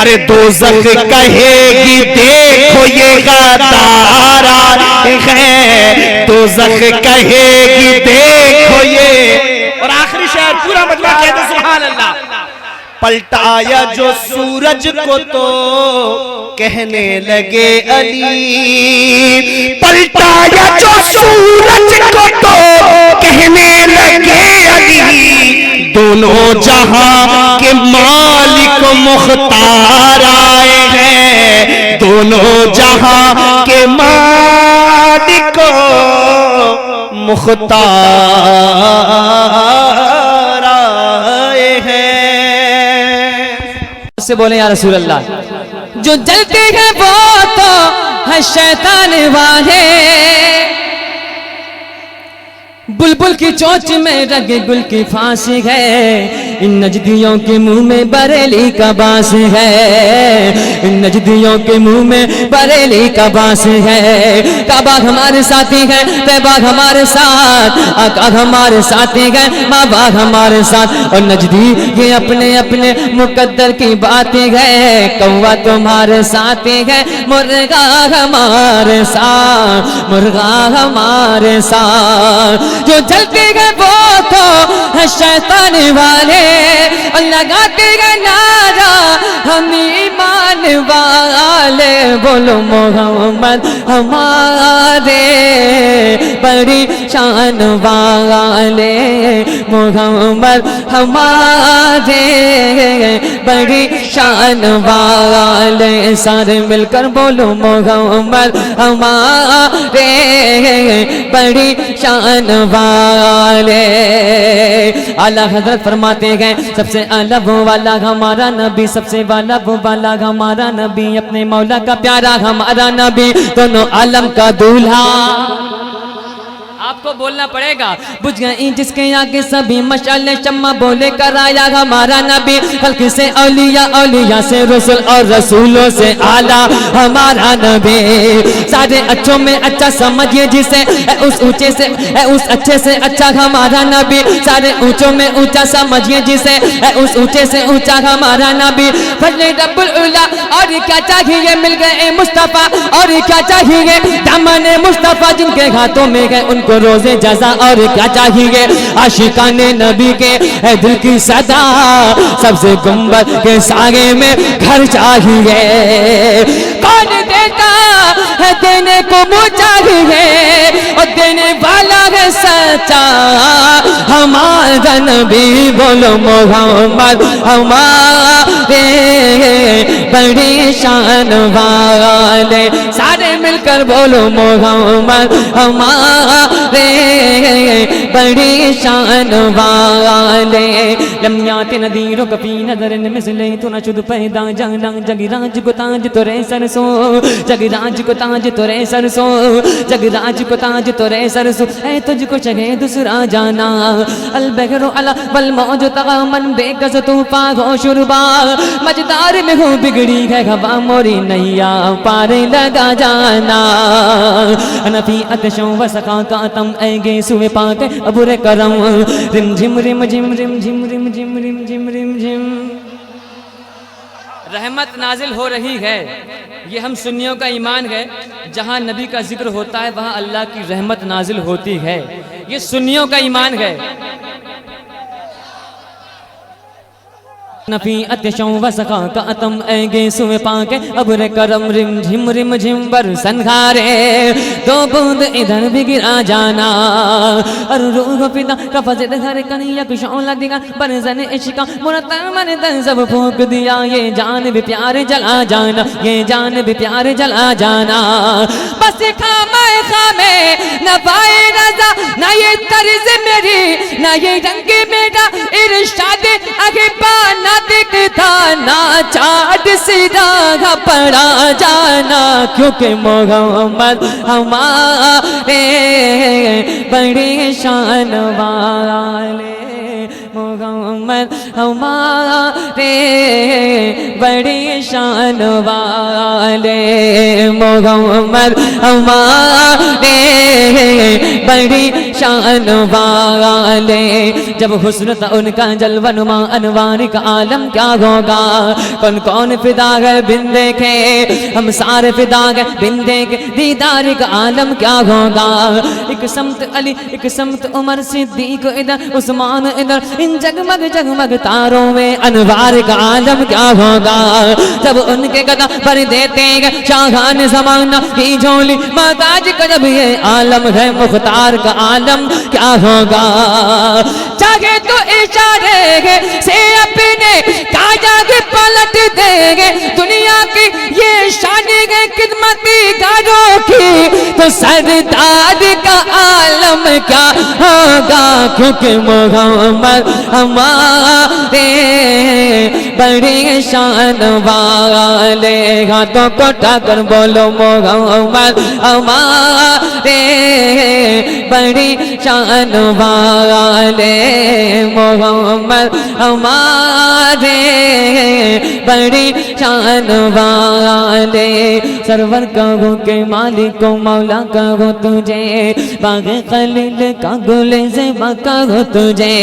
ارے دوزخ کہے گی دیکھو یہ غدار آئے ہیں، دوزخ کہے گی دیکھو یہ. اور آخری شعر پورا مجمع کہتے سبحان اللہ. پلٹایا جو سورج کو تو کہنے لگے علی، پلٹایا جو سورج کو تو کہنے لگے علی، دونوں جہاں کے مالک مختار آئے ہیں، دونوں جہاں کے مالک مختار آئے ہیں. سے بولیں یا رسول اللہ. جو جلتے ہیں وہ تو ہے شیطان والے، بلبل کی چونچ میں رگ گل کی پھانسی ہے، ان نجدیوں کے منہ میں بریلی کا باس ہے، ان نجدیوں کے منہ میں بریلی کا باس ہے۔ کعبہ ہمارے ساتھی ہے، طیبہ ہمارے ساتھ، آقا ہمارے ساتھی ہے، ماں باپ ہمارے ساتھ، اور نجدی یہ اپنے اپنے مقدر کی باتیں ہے۔ کوا تمہارے ساتھی ہے، مرغا ہمارے ساتھ، مرغا ہمارے ساتھ، جو جلتے گئے وہ تو ہے شیطان والے، اور لگاتے گئے نعرہ ہم ایمان والے، بولو محمد ہمارے بڑی شان والے، محمد ہمارے بڑی شان والے، سارے مل کر بولو محمد ہمارے بڑی شان والے۔ اعلیٰ حضرت فرماتے گئے سب سے اعلیٰ وہ والا ہمارا نبی، سب سے والا وہ والا ہمارا نبی، اپنے مولا کا پیارا ہمارا نبی، دونوں عالم کا دولہا۔ آپ کو بولنا پڑے گا، بجھ گئی جس کے آگے سبھی مشعلیں، شمع بولے کر آیا ہمارا نبی، خلق سے اولیاء، اولیاء سے رسول، اور رسولوں سے اعلیٰ ہمارا نبی۔ سارے اچھوں میں اچھا سمجھیے جسے، اے اس اونچے سے، اے اس اچھے سے اچھا ہمارا نبی، سارے اونچوں میں اونچا سمجھیے جسے، اے اس اونچے سے اونچا ہمارا نبی۔ فضل رب العلا، اور کیا چاہیے، مل گئے مصطفیٰ، اور کیا چاہیے، دامن مصطفیٰ جن کے ہاتھوں میں گئے ان کو روزے جزا، اور کیا چاہیے، عاشقان نبی کے اے دل کی صدا، سب سے گنبد کے سائے میں گھر چاہیے۔ کون دیتا ہے، دینے کو منہ چاہیے، اور دینے والا ہے سچا ہمارا نبی، بولو محمد ہمارے بڑی شان والے، سارے مل کر بولو محمد ہمارے بڑی شان والے۔ لمحات ندیروں کا فی نظر مثلے تو نہ شد پیدا جانا، جگ راج کو تاج تورے سرسو، جگ راج کو تاج تورے سرسو، جگ راج کو تاج تورے سرسو، اے تجھ کو چاہے دوسرا جانا، البحر علا والموج تغامن بے گز طوفان ہو شربا، مجدار میں ہو بگڑی ہے ہوا موری نیا پار لگا جانا، نفی اتشوں و سقا کا تم اے گے سوے پاک ابر کرم، رم جھم رم جھم رم جھم رم جھم رم جھم رم جھم۔ رحمت نازل ہو رہی ہے، یہ ہم سنیوں کا ایمان ہے، جہاں نبی کا ذکر ہوتا ہے وہاں اللہ کی رحمت نازل ہوتی ہے، یہ سنیوں کا ایمان ہے۔ نفی اتشوں و سقا کا اتم اے گے سوے پاک ابر کرم، رم جھم برسن گھارے، دو بوند ادھر بھی گرا جانا، اور روح فدا کا فضل ہر کنیا کو شعلہ دیا، برزن عشقہ مرتب من دن سب پھونک دیا، یہ جان بھی پیار جلا جانا، یہ جان بھی پیار جلا جانا، بس خامے خامے نہ پائے رضا، نہ یہ طرز میری، نہ یہ رنگ میرا، ارشاد احبا نہ دکھتا، نہ چاٹ سیدھا پڑا جانا، کیونکہ محمد ہمارے بڑی شان والے، محمد ہمارے بڑی شان والے، محمد ہمارے بڑی شان والے۔ جب حسن تھا ان کا جلوہ نما انوار کا عالم کیا ہوگا، کون کون فدا ہے بن دیکھے، ہم سارے فدا ہے بن دیکھے، دیدار کا عالم کیا ہوگا، ایک سمت علی ایک سمت عمر صدیق ادھر عثمان ادھر، ان جگمگ جگمگ تاروں میں انوار کا عالم کیا ہوگا، جب ان کے قدم پر دیتے ہیں شاہان زمانہ کی جھولی، محتاج کا جب یہ عالم ہے مختار کا عالم کیا ہوگا، چاہے تو اشارے سے اپنے کاجا کے پلٹ دیں گے، دنیا کی یہ شان ہے خدمتی گاروں کی، تو سردار کا عالم عالم کیا ہوگا، کیونکہ محمد ہمارے بڑی شان والے، ہاتھوں کو اٹھا کر بولو محمد ہمارے بڑی شان والے، محمد ہمارے بڑی شان والے، سرور کہو کہ مالک و مولا کہو تجھے، باغ خلیل کا گل زیبا کہو تجھے،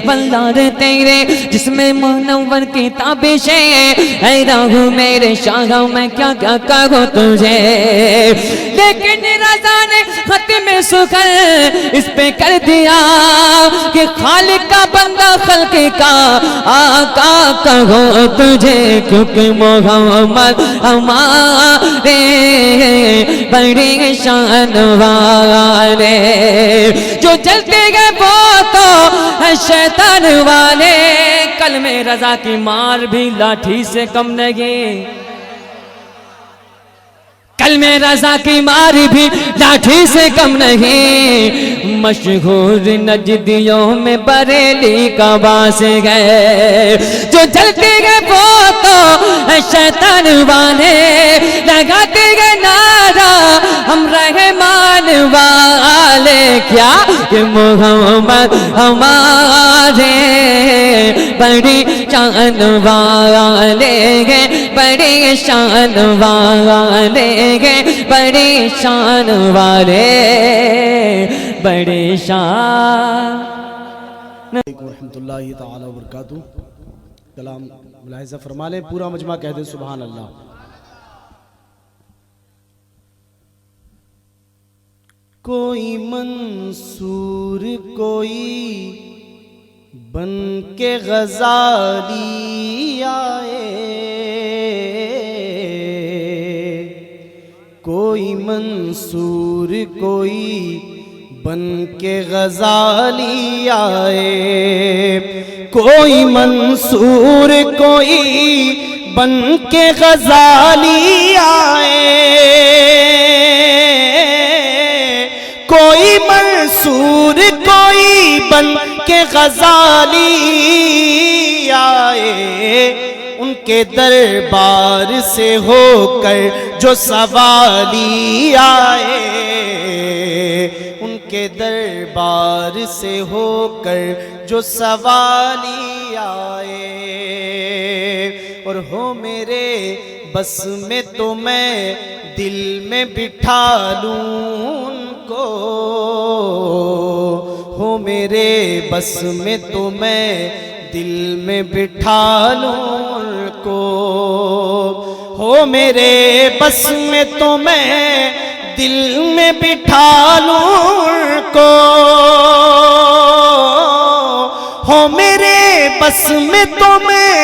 بلدار تیرے جس میں منور کی تابشیں، اے راہ میرے شاہ میں کیا کیا کہو تجھے، لیکن رضا نے ختم سخن اس پہ کر دیا کہ خالق کا بندہ خلق کا آقا کہو تجھے، کیونکہ محمد ہمارے بڑی شان والے، جو جلتے گئے وہ تو ہے شیطان والے، کلمہ رضا کی مار بھی لاٹھی سے کم نہیں، کلمہ رضا کی مار بھی لاٹھی سے کم نہیں، مشہور نجدیوں میں بریلی کا باس گئے، جو جلتے گئے وہ تو ہے شیطان والے، لگاتے گئے نعرہ ہم رحمان والے، کیا کہ محمد ہمارے بڑی شان والے گے، بڑی شان والے گے، بڑی شان والے، بڑی شان۔ علیکم ورحمۃ اللہ تعالی وبرکاتہ۔ کلام ملاحظہ فرما لیں، پورا مجمع کہہ دیں سبحان اللہ۔ کوئی منصور کوئی بن کے غزالی آئے، کوئی منصور کوئی بن کے غزالی آئے، کوئی منصور کوئی بن کے غزالی آئے، کوئی منصور کوئی بن کے غزالی آئے، ان کے دربار سے ہو کر جو سوالی آئے، ان کے دربار سے ہو کر جو سوالی آئے، اور ہو میرے بس میں تو میں دل میں بٹھا لوں ان کو، ہو میرے بس میں تو میں دل میں بٹھا لوں ان کو، ہو میرے بس میں تو میں دل میں بٹھا لوں ان کو، ہو میرے بس میں تو میں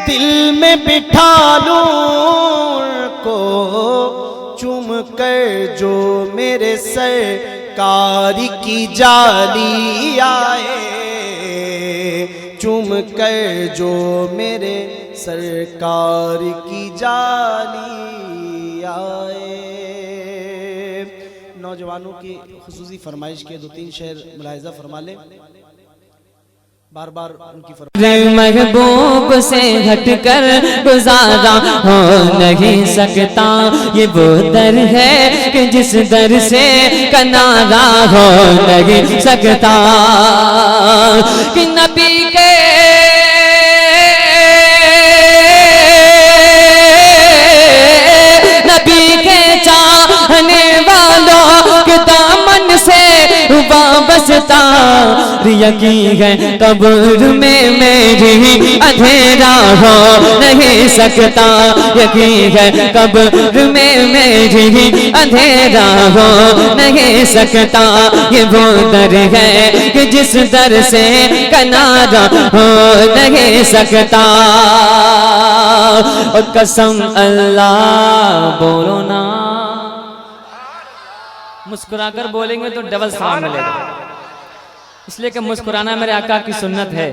دل میں بٹھا لوں ان کو، چوم کر جو میرے سرکار کی جالی آئے، چوم کر جو میرے سرکار کی جالی آئے۔ نوجوانوں کی خصوصی فرمائش کے دو تین شعر ملاحظہ فرما لیں، بار بار ان کی محبوب سے ہٹ کر گزارا ہو نہیں سکتا، یہ وہ در ہے کہ جس در سے کنارہ ہو نہیں سکتا، کہ نبی کے چاہنے والوں کے دامن سے وابستہ، یقین ہے قبر میں میری اندھیرا ہو نہیں سکتا، یقین ہے قبر میں میری اندھیرا ہو نہیں سکتا، یہ وہ در ہے کہ جس در سے کنارہ ہو نہیں سکتا، اور قسم اللہ بولو نا، مسکرا کر بولیں گے تو ڈبل ثواب ملے گا، اس لیے کہ مسکرانا میرے آقا کی سنت ہے.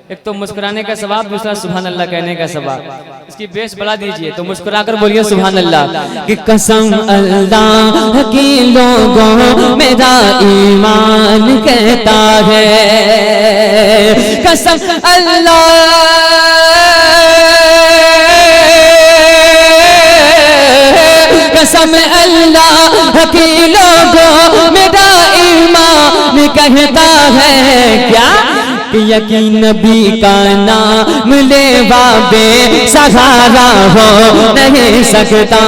ایک تو مسکرانے کا ثواب, دوسرا سبحان اللہ کہنے کا ثواب. اس کی بیس بڑھا دیجئے تو مسکرا کر بولیے سبحان اللہ. کہ قسم اللہ کی لوگوں میرا ایمان کہتا ہے, قسم اللہ قسم اللہ کی لوگوں میرا ایمان کہتا ہے. کیا کہ یقین نبی کا نام لیوا بے سہارا ہو نہیں سکتا,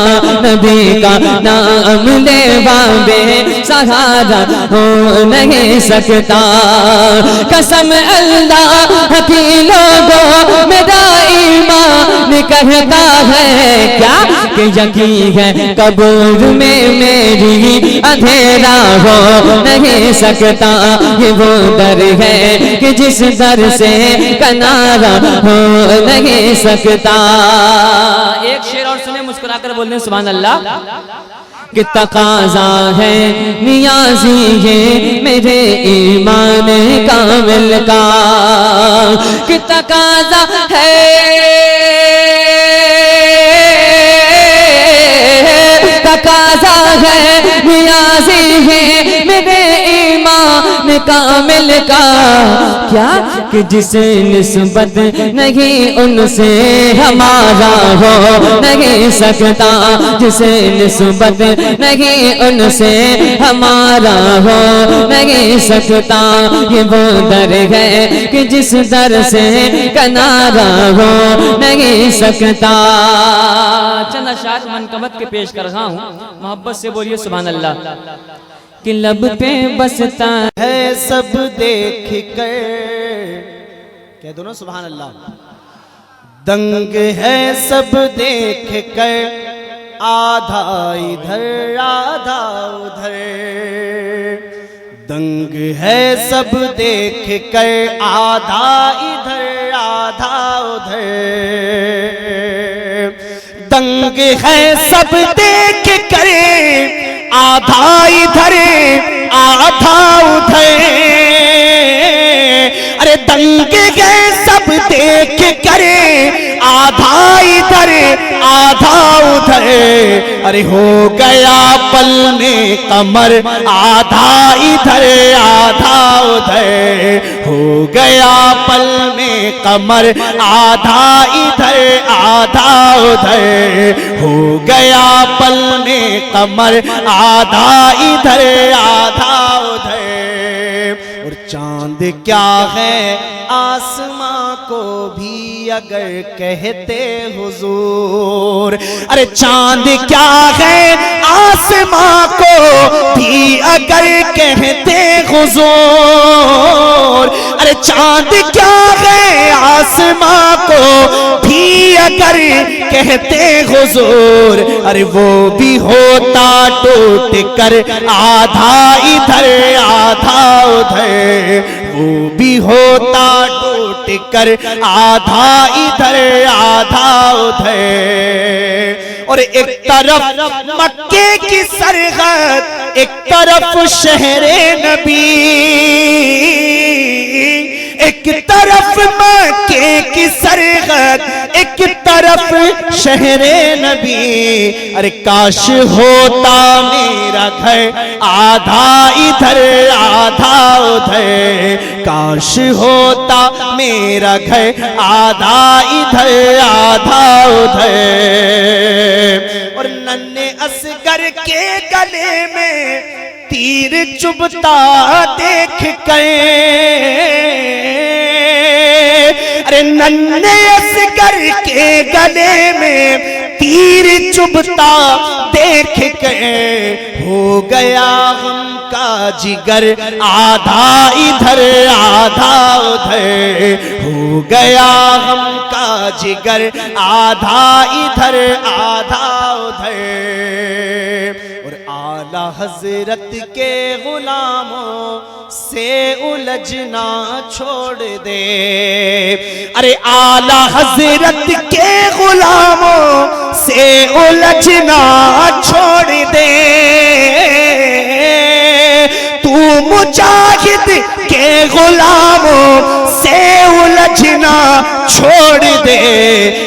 نبی کا نام لیوا بے سہارا ہو نہیں سکتا. قسم اللہ کی لوگوں میرا ایمان کہتا ہے. کیا کہ یقین ہے قبر میں میری اندھیرا ہو نہیں سکتا. یہ وہ در ہے کہ جس در سے کنارہ ہو نہیں سکتا. ایک شعر اور سنیں, مسکرا کر بولنے سبحان اللہ. کہ تقاضا ہے نیازی ہے میرے ایمان کامل کا, کہ تقاضا تقاضا ہے نیازی ہے میرے ایمان کامل کا. کیا کہ جسے نسبت نہیں ان سے ہمارا ہو نہیں سکتا, جسے نسبت نہیں ان سے ہمارا ہو نہیں سکتا. یہ وہ در ہے کہ جس در سے کنارہ ہو نہیں سکتا. چند اشعار منقبت کے پیش کر رہا ہوں, محبت سے بولیے سبحان اللہ. کہ لب پہ بستا ہے سب دیکھ کر, کہہ دو نا سبحان اللہ. دنگ ہے سب دیکھ کر, آدھا ادھر آدھا ادھر. دنگ ہے سب دیکھ کر, آدھا ادھر آدھا ادھر. دنگ ہے سب دیکھ کر, آدھا ادھر آدھا ادھر. ارے دنگ ہے سب دیکھ کر, آدھا ادھر آدھا ادھر. ارے ہو گیا پل میں قمر, آدھا ادھر آدھا ادھر. ہو گیا پل میں قمر, آدھا ادھر آدھا ادھر. ہو گیا پل میں قمر, آدھا ادھر آدھا ادھر. اور چاند کیا ہے آسماں کو بھی اگر کہتے حضور. ارے چاند کیا ہے آسماں کو بھی اگر کہتے حضور. ارے چاند کیا ہے آسماں کو بھی اگر کہتے حضور. ارے وہ بھی ہوتا ٹوٹ کر, آدھا ادھر آدھا ادھر. وہ بھی ہوتا ٹوٹ کر, آدھا ادھر آدھا ادھر. اور ایک طرف مکے کی سرحد, ایک طرف شہر نبی. ایک طرف مکے کی سرحد, ایک طرف شہر نبی. ارے کاش ہوتا میرا گھر, آدھا ادھر آدھا ادھر. کاش ہوتا میرا گھر, آدھا ادھر آدھا ادھر. اور ننھے اصغر کے گلے میں تیر چبھتا دیکھ کر. ارے ننھے اصغر کے گلے میں تیر چبھتا دیکھ کے, ہو گیا غم کا جگر, آدھا ادھر آدھا ادھر. ہو گیا غم کا جگر, آدھا ادھر آدھا ادھر. اور اعلیٰ حضرت کے غلاموں سے الجھنا چھوڑ دے. ارے اعلیٰ حضرت کے غلاموں سے الجھنا چھوڑ دے. تو مجاہد کے غلاموں سے الجھنا چھوڑ دے،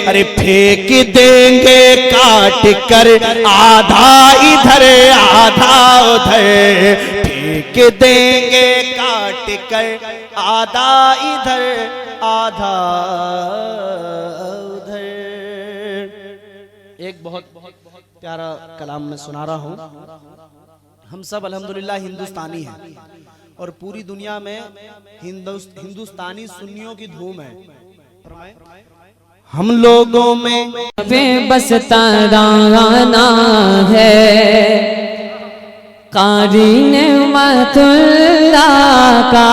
ارے پھینک دیں گے کاٹ کر آدھا ادھر آدھا ادھر، پھینک دیں گے کاٹ کر آدھا ادھر آدھا ادھر۔ ایک بہت پیارا کلام میں سنا رہا ہوں۔ ہم سب الحمدللہ ہندوستانی ہیں اور پوری دنیا میں ہندوستانی سنیوں کی دھوم ہے۔ ہم لوگوں میں بے بس ترانہ ہے، قاری نعمت اللہ کا،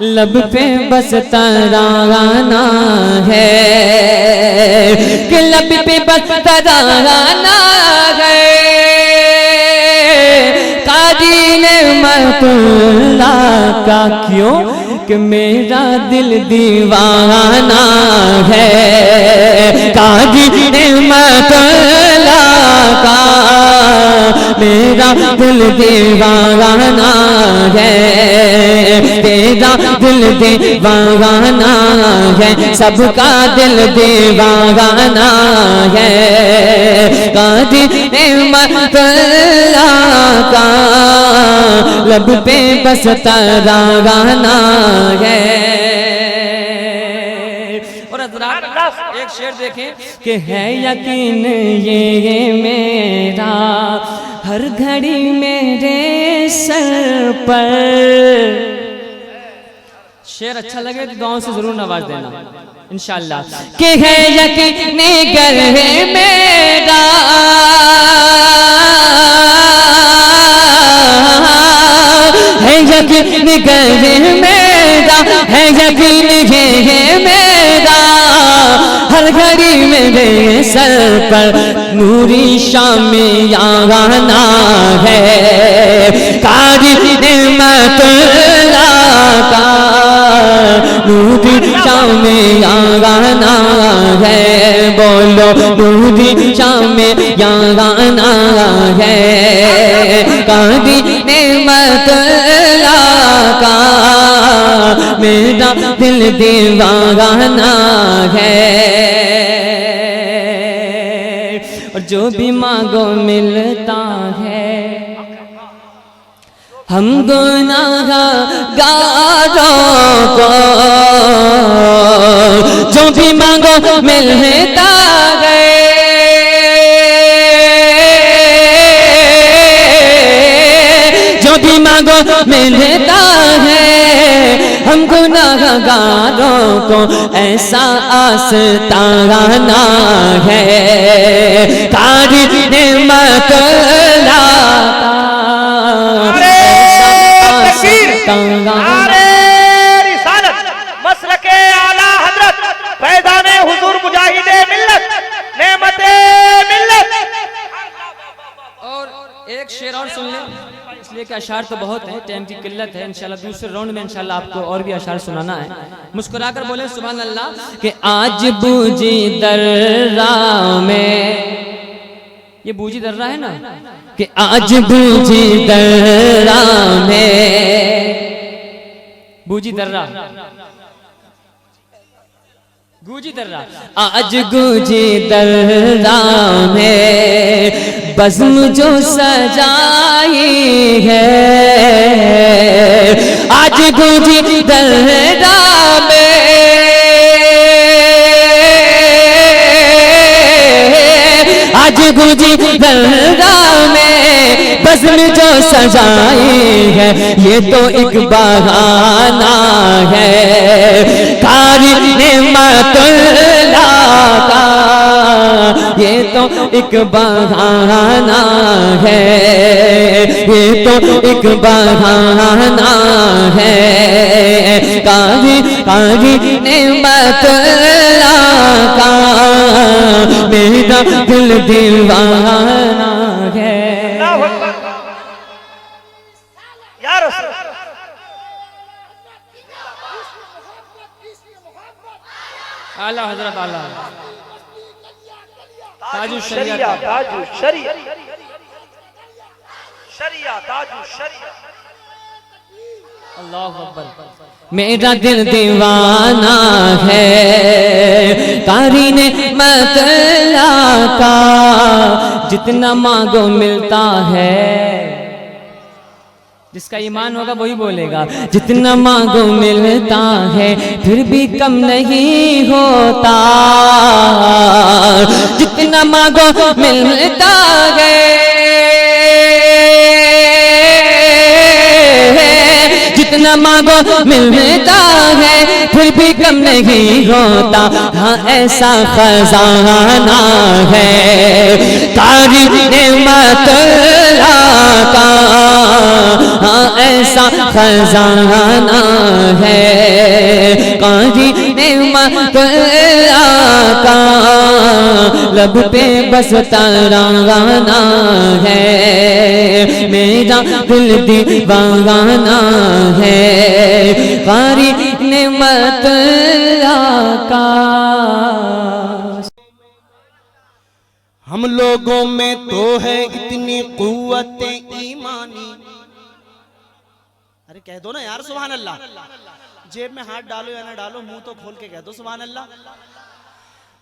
لب پہ بس ترانہ ہے، کہ لب پہ بس ترانہ ہے، قاری نعمت اللہ کا، کیوں کہ میرا دل دیوانہ ہے، قاری نعمت اللہ کا، میرا دل دیوانہ ہے، تیرا دل دیوانہ ہے، سب کا دل دیوانہ ہے، قاری نعمت اللہ کا، لب پہ بس ترانہ ہے۔ اور حضرات ایک شعر دیکھیں کہ ہے یقین یہ میرا ہر گھڑی میرے سر پر، شعر اچھا لگے تو دعاؤں سے ضرور نواز دینا انشاءاللہ۔ کہ ہے یقین گر میرا ہے یقین گر میرا، ہے یقین یہ میرا ہر گھڑی میرے سر پر نوری شام یارانا ہے، قاری نعمت اللہ کا، نوری شام یارانا ہے، بولو نوری شام یارانا ہے، قاری نعمت اللہ کا، میرا دل دیوانہ ہے، اور جو بھی مانگو ملتا ہے، ہم گناہگاروں کو جو بھی مانگو ملتا ہے، جو بھی مانگو ملتا ہے، ہم گناہگاروں کو ایسا آستانہ ہے، قاری نعمت اللہ کا، نعرے رسالت مسلک اعلیٰ حضرت فیضان حضور مجاہد ملت نعمت ملت۔ اور ایک شعر اور سن لیں، اس لیے کہ اشعار تو بہت ہیں، ٹائم کی قلت ہے، انشاءاللہ دوسرے راؤنڈ میں انشاءاللہ آپ کو اور بھی اشعار سنانا ہے۔ مسکرا کر بولیں سبحان اللہ۔ کہ آج بوجی درہ میں، یہ بوجی درہ ہے نا، کہ آج بوجی درہ میں، بوجی درہ گوجی درہ، آج گوجی درہ میں بزم جو سجائی ہے، آج گوجی درہ میں، آج گوجی درہ میں بزم جو سجائی ہے، یہ تو ایک بہانہ ہے، قاری نعمت اللہ کا، یہ تو ایک بہانہ ہے، یہ تو ایک بہانہ ہے، قاری نعمت اللہ کا، میرا دل دیوانہ ہے۔ یا رسول اعلیٰ حضرت اعلیٰ تاج الشریعہ، تاج الشریعہ، شریعہ تاج الشریعہ، اللہ اکبر. میرا دل دیوانہ ہے قاری نعمت اللہ کا، جتنا مانگو ملتا ہے. جس کا ایمان ہوگا وہی بولے گا. جتنا مانگو ملتا ہے پھر بھی کم نہیں ہوتا، جتنا مانگو ملتا ہے، جتنا مانگو ملتا ہے پھر بھی کم نہیں ہوتا. ہاں ایسا خزانہ ہے قاری نعمت اللہ کا، ہاں ایسا خزانہ ہے قاری نعمت اللہ کا، لب پہ بس ترانہ ہے، میرا دل دیوانہ ہے قاری نعمت اللہ کا. ہم لوگوں میں تو ہے اتنی قوت ایمانی. ارے کہہ دو نا یار سبحان اللہ. جیب میں ہاتھ ڈالو یا نہ ڈالو منہ تو کھول کے کہہ دو سبحان اللہ.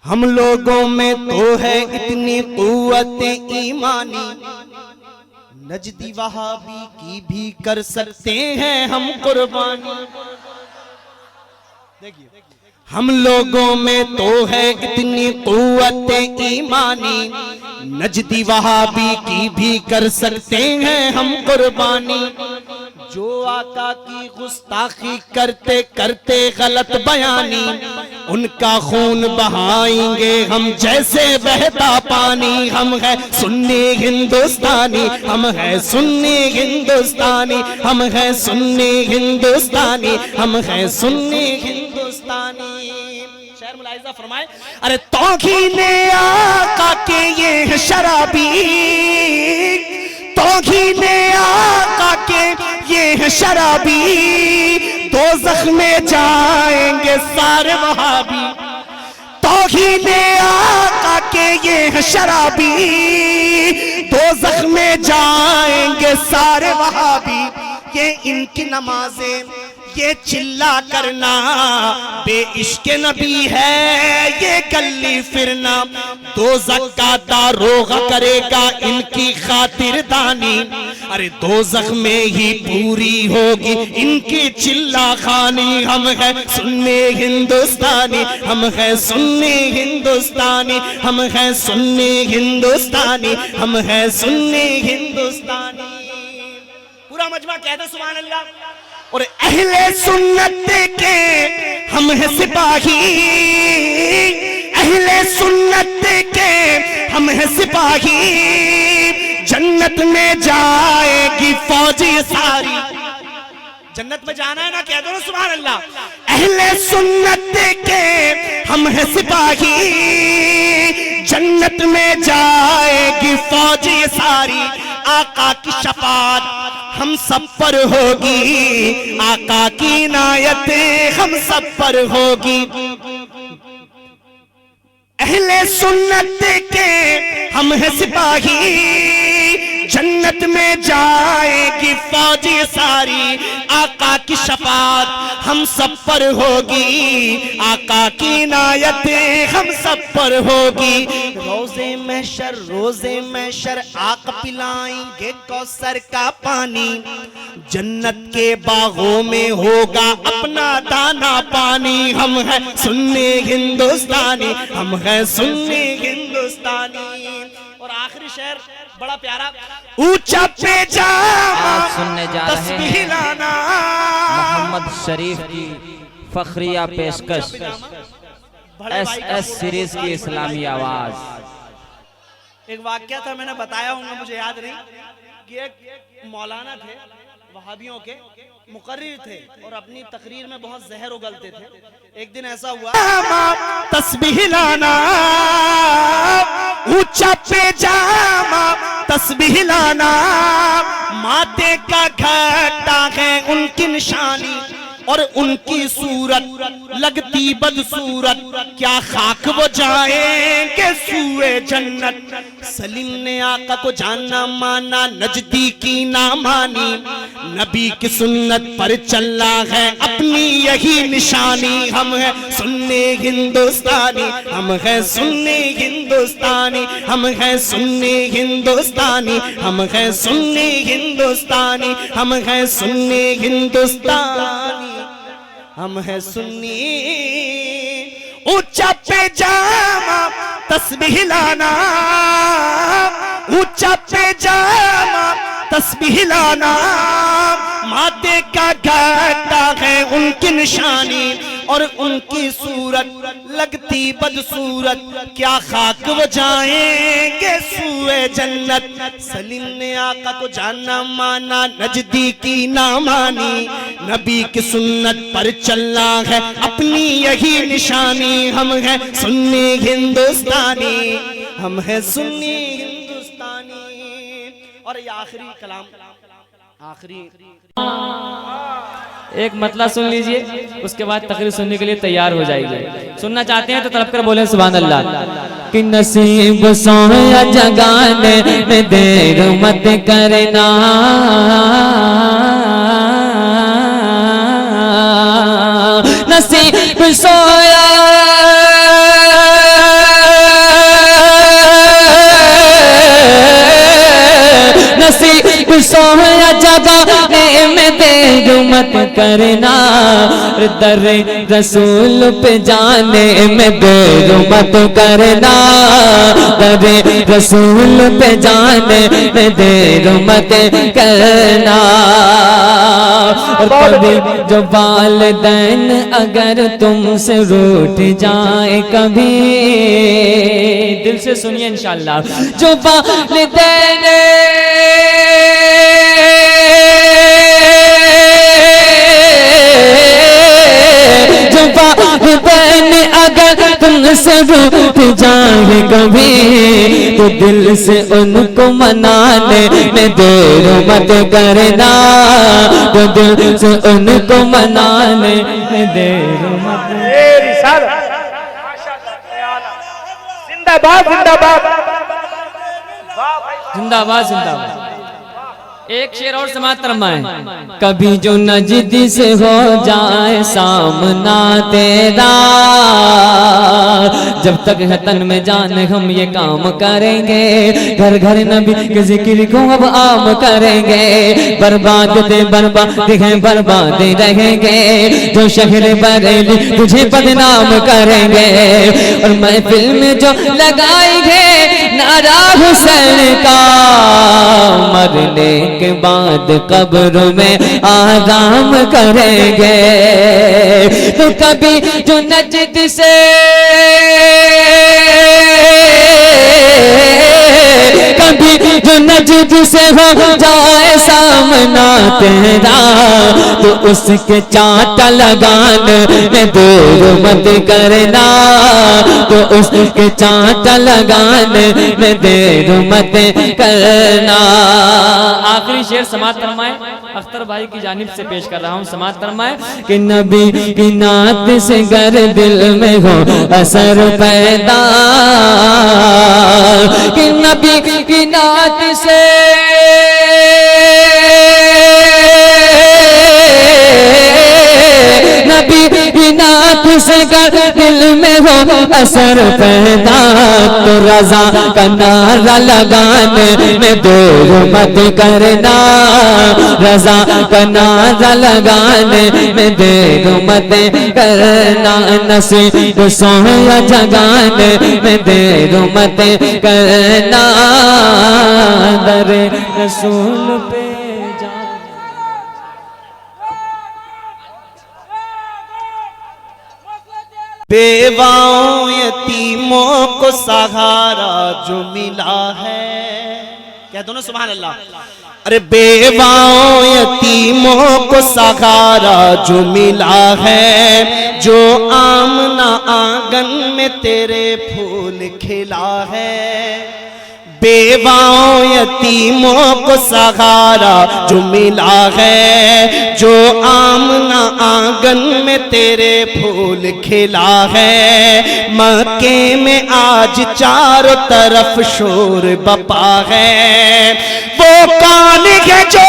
ہم لوگوں میں تو ہے اتنی قوت ایمانی، نجدی وہابی کی بھی کر سکتے ہیں ہم قربانی. دیکھیے ہم لوگوں میں تو ہے اتنی قوت ایمانی، نجدی وہابی کی بھی کر سکتے ہیں ہم قربانی. جو آقا کی گستاخی کرتے کرتے غلط بیانی، ان کا خون بہائیں گے ہم جیسے بہتا پانی. ہم ہے سنی ہندوستانی، ہم ہے سنی ہندوستانی، ہم ہے سنی ہندوستانی، ہم ہے سنی ہندوستانی. شعر ملاحظہ فرمائے. ارے توہین آقا کے یہ شرابی، توہین آقا کے یہ شرابی، دوزخ میں جائیں گے سارے وہابی. توہین آقا کے یہ شرابی، دوزخ میں جائیں گے سارے وہابی. یہ ان کی نمازیں، یہ چلا کرنا بے عشق نبی ہے، یہ گلی پھرنا دوزخ کا داروغہ کرے گا ان کی خاطر دانی. ارے دوزخ میں ہی پوری ہوگی ان کی چلا خانی. ہم ہے سنی ہندوستانی، ہم ہے سنی ہندوستانی، ہم ہے سنی ہندوستانی، ہم ہے سنی ہندوستانی. پورا مجمع کہہ دے سبحان اللہ. اور اہل سنت کے ہم ہیں سپاہی، اہل سنت کے ہم ہیں سپاہی، جنت میں جائے گی فوجی ساری. جنت میں جانا ہے نا کہہ دو نا سبحان اللہ. اہل سنت کے ہم ہیں سپاہی، جنت میں جائے گی فوجی ساری. آقا کی شفاعت ہم سب پر ہوگی، آقا کی عنایت ہم سب پر ہوگی. اہل سنت کے ہم ہیں سپاہی، جنت میں جائے گی فوجی ساری. آقا کی شفاعت ہم سب پر ہوگی، آقا کی عنایت ہم سب پر ہوگی. روزے محشر، روزے محشر آقا پلائیں گے کوثر کا پانی. جنت کے باغوں میں ہوگا اپنا دانا پانی. ہم ہیں سنی ہندوستانی، ہم ہیں سنی ہندوستانی. اور آخری شعر بڑا پیارا. اونچا پہ آپ سننے جا رہے تسبیح ہیں لانا محمد شریف کی فخریہ پیشکش ایس ایس سیریز کی اسلامی آواز. ایک واقعہ تھا میں نے بتایا ہوں گا مجھے یاد نہیں کہ ایک مولانا تھے وہابیوں کے مقرر تھے اور اپنی تقریر میں بہت زہر اگلتے تھے. ایک دن ایسا ہوا تسبیح لانا، اونچا پہ جاما تسبیح لانا، ماتے کا گھٹا ہے ان کی نشانی. اور ان کی صورت لگتی بدصورت، کیا خاک وہ جائیں گے سوئے جنت۔ سلیم نے آقا کو جانا مانا، نجدی کی نہ مانی، نبی کی سنت پر چلنا ہے اپنی یہی نشانی۔ ہم ہیں سنی ہندوستانی، ہم ہیں سنی ہندوستانی، ہم ہیں سنی ہندوستانی، ہم ہیں سنی ہندوستانی، ہم ہیں سنی ہندوستانی، ہم ہیں سنی۔ اونچا پیجامہ تسبیح لانا، اونچا پیجامہ تسبیح لانا، مادے کا گھٹا ہے ان کی نشانی، اور ان کی صورت لگتی بدصورت، کیا خاک وہ جائیں گے سوئے جنت۔ سلیم نے آقا کو جانا مانا، نجدی کی نہ مانی، نبی کی سنت پر چلنا ہے اپنی یہی نشانی۔ ہم ہیں سنی ہندوستانی، ہم ہیں سنی ہندوستانی۔ اور یہ آخری کلام، آخری ایک مطلع سن لیجئے، اس کے بعد تقریر سننے کے لیے تیار ہو جائے گی۔ سننا چاہتے ہیں تو طلب کر بولیں سبحان اللہ۔ کہ نصیب سویا جگانے میں دیر مت کرنا، نصیب سویا نصیب سویا جگانے میں دیر مت کرنا، در رسول پہ جانے میں دیر مت کرنا، در رسول پہ جانے میں دیر مت کرنا۔ اور کبھی جو والدین اگر تم سے روٹ جائے کبھی، دل سے سنیے انشاءاللہ، جو والدین اگر تم سے روٹ جائے کبھی، تو دل سے ان کو منانے میں دیر مت کرنا، تو دل سے ان کو منانے میں دیر مت کرنا۔ زندہ باد زندہ باد، زندہ باد زندہ باد۔ ایک شعر اور سماعت فرمائیں۔ کبھی جو نجدی سے ہو جائے سامنا تیرا، جب تک ہے تن میں جان ہم یہ کام کریں گے، گھر گھر نبی کے ذکر کو اب عام کریں گے، برباد دے برباد ہیں برباد رہیں گے، جو شہر بریلی تجھے بدنام کریں گے، اور محفل میں جو لگائیں گے نعرہ حسین کا، مرنے کے بعد قبر میں آرام کریں گے۔ تو کبھی جو نجد سے کبھی جو نجد سے ہو جائے سامنا تیرا، تو اس کے چانٹا لگانے میں دیر مت کرنا، تو اس کے چانٹا لگانے میں دیر مت کرنا۔ آخری شعر سماعت فرمائیں، اختر بھائی کی جانب سے پیش کر رہا ہوں، سماعت فرمائیں۔ کہ نبی کی نعت سے گر دل میں ہو اثر پیدا، کہ نبی کی نعت سے نبی کی نعت سے گر دل میں ہو اثر پیدا، تو رضا کا نعرہ لگانے میں دیر مت کرنا، رضا کا نعرہ لگانے میں دیر مت کرنا، نصیب سویا جگانے میں دیر مت کرنا، در رسول پہ بیواؤں یتیموں کو سہارا جو ملا ہے، کہہ دو نا سبحان اللہ۔ ارے بیواؤں یتیموں کو سہارا جو ملا ہے، جو آمنہ آنگن میں تیرے پھول کھلا ہے، بیواؤں یتیموں کو سہارا جو ملا ہے، جو آمنہ آنگن میں تیرے پھول کھلا ہے، مکے میں آج چاروں طرف شور بپا ہے، وہ کون ہے جو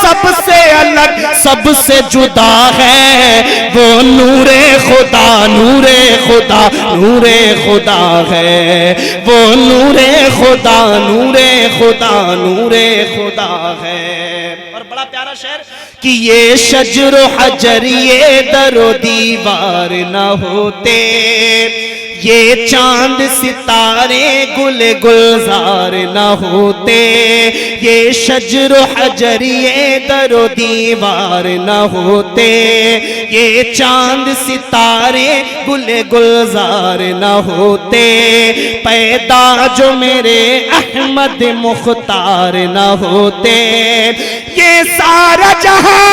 سب سے الگ سب سے جدا ہے، وہ نور خدا نور خدا نور خدا ہے، وہ نور خدا نور خدا نور خدا ہے۔ اور بڑا پیارا شعر کہ یہ شجر و حجر یہ در و دیوار نہ ہوتے، یہ چاند ستارے گل گلزار نہ ہوتے، یہ شجر و حجر یہ در و دیوار نہ ہوتے، یہ چاند ستارے گل گلزار نہ ہوتے، پیدا جو میرے احمد مختار نہ ہوتے، یہ سارا جہاں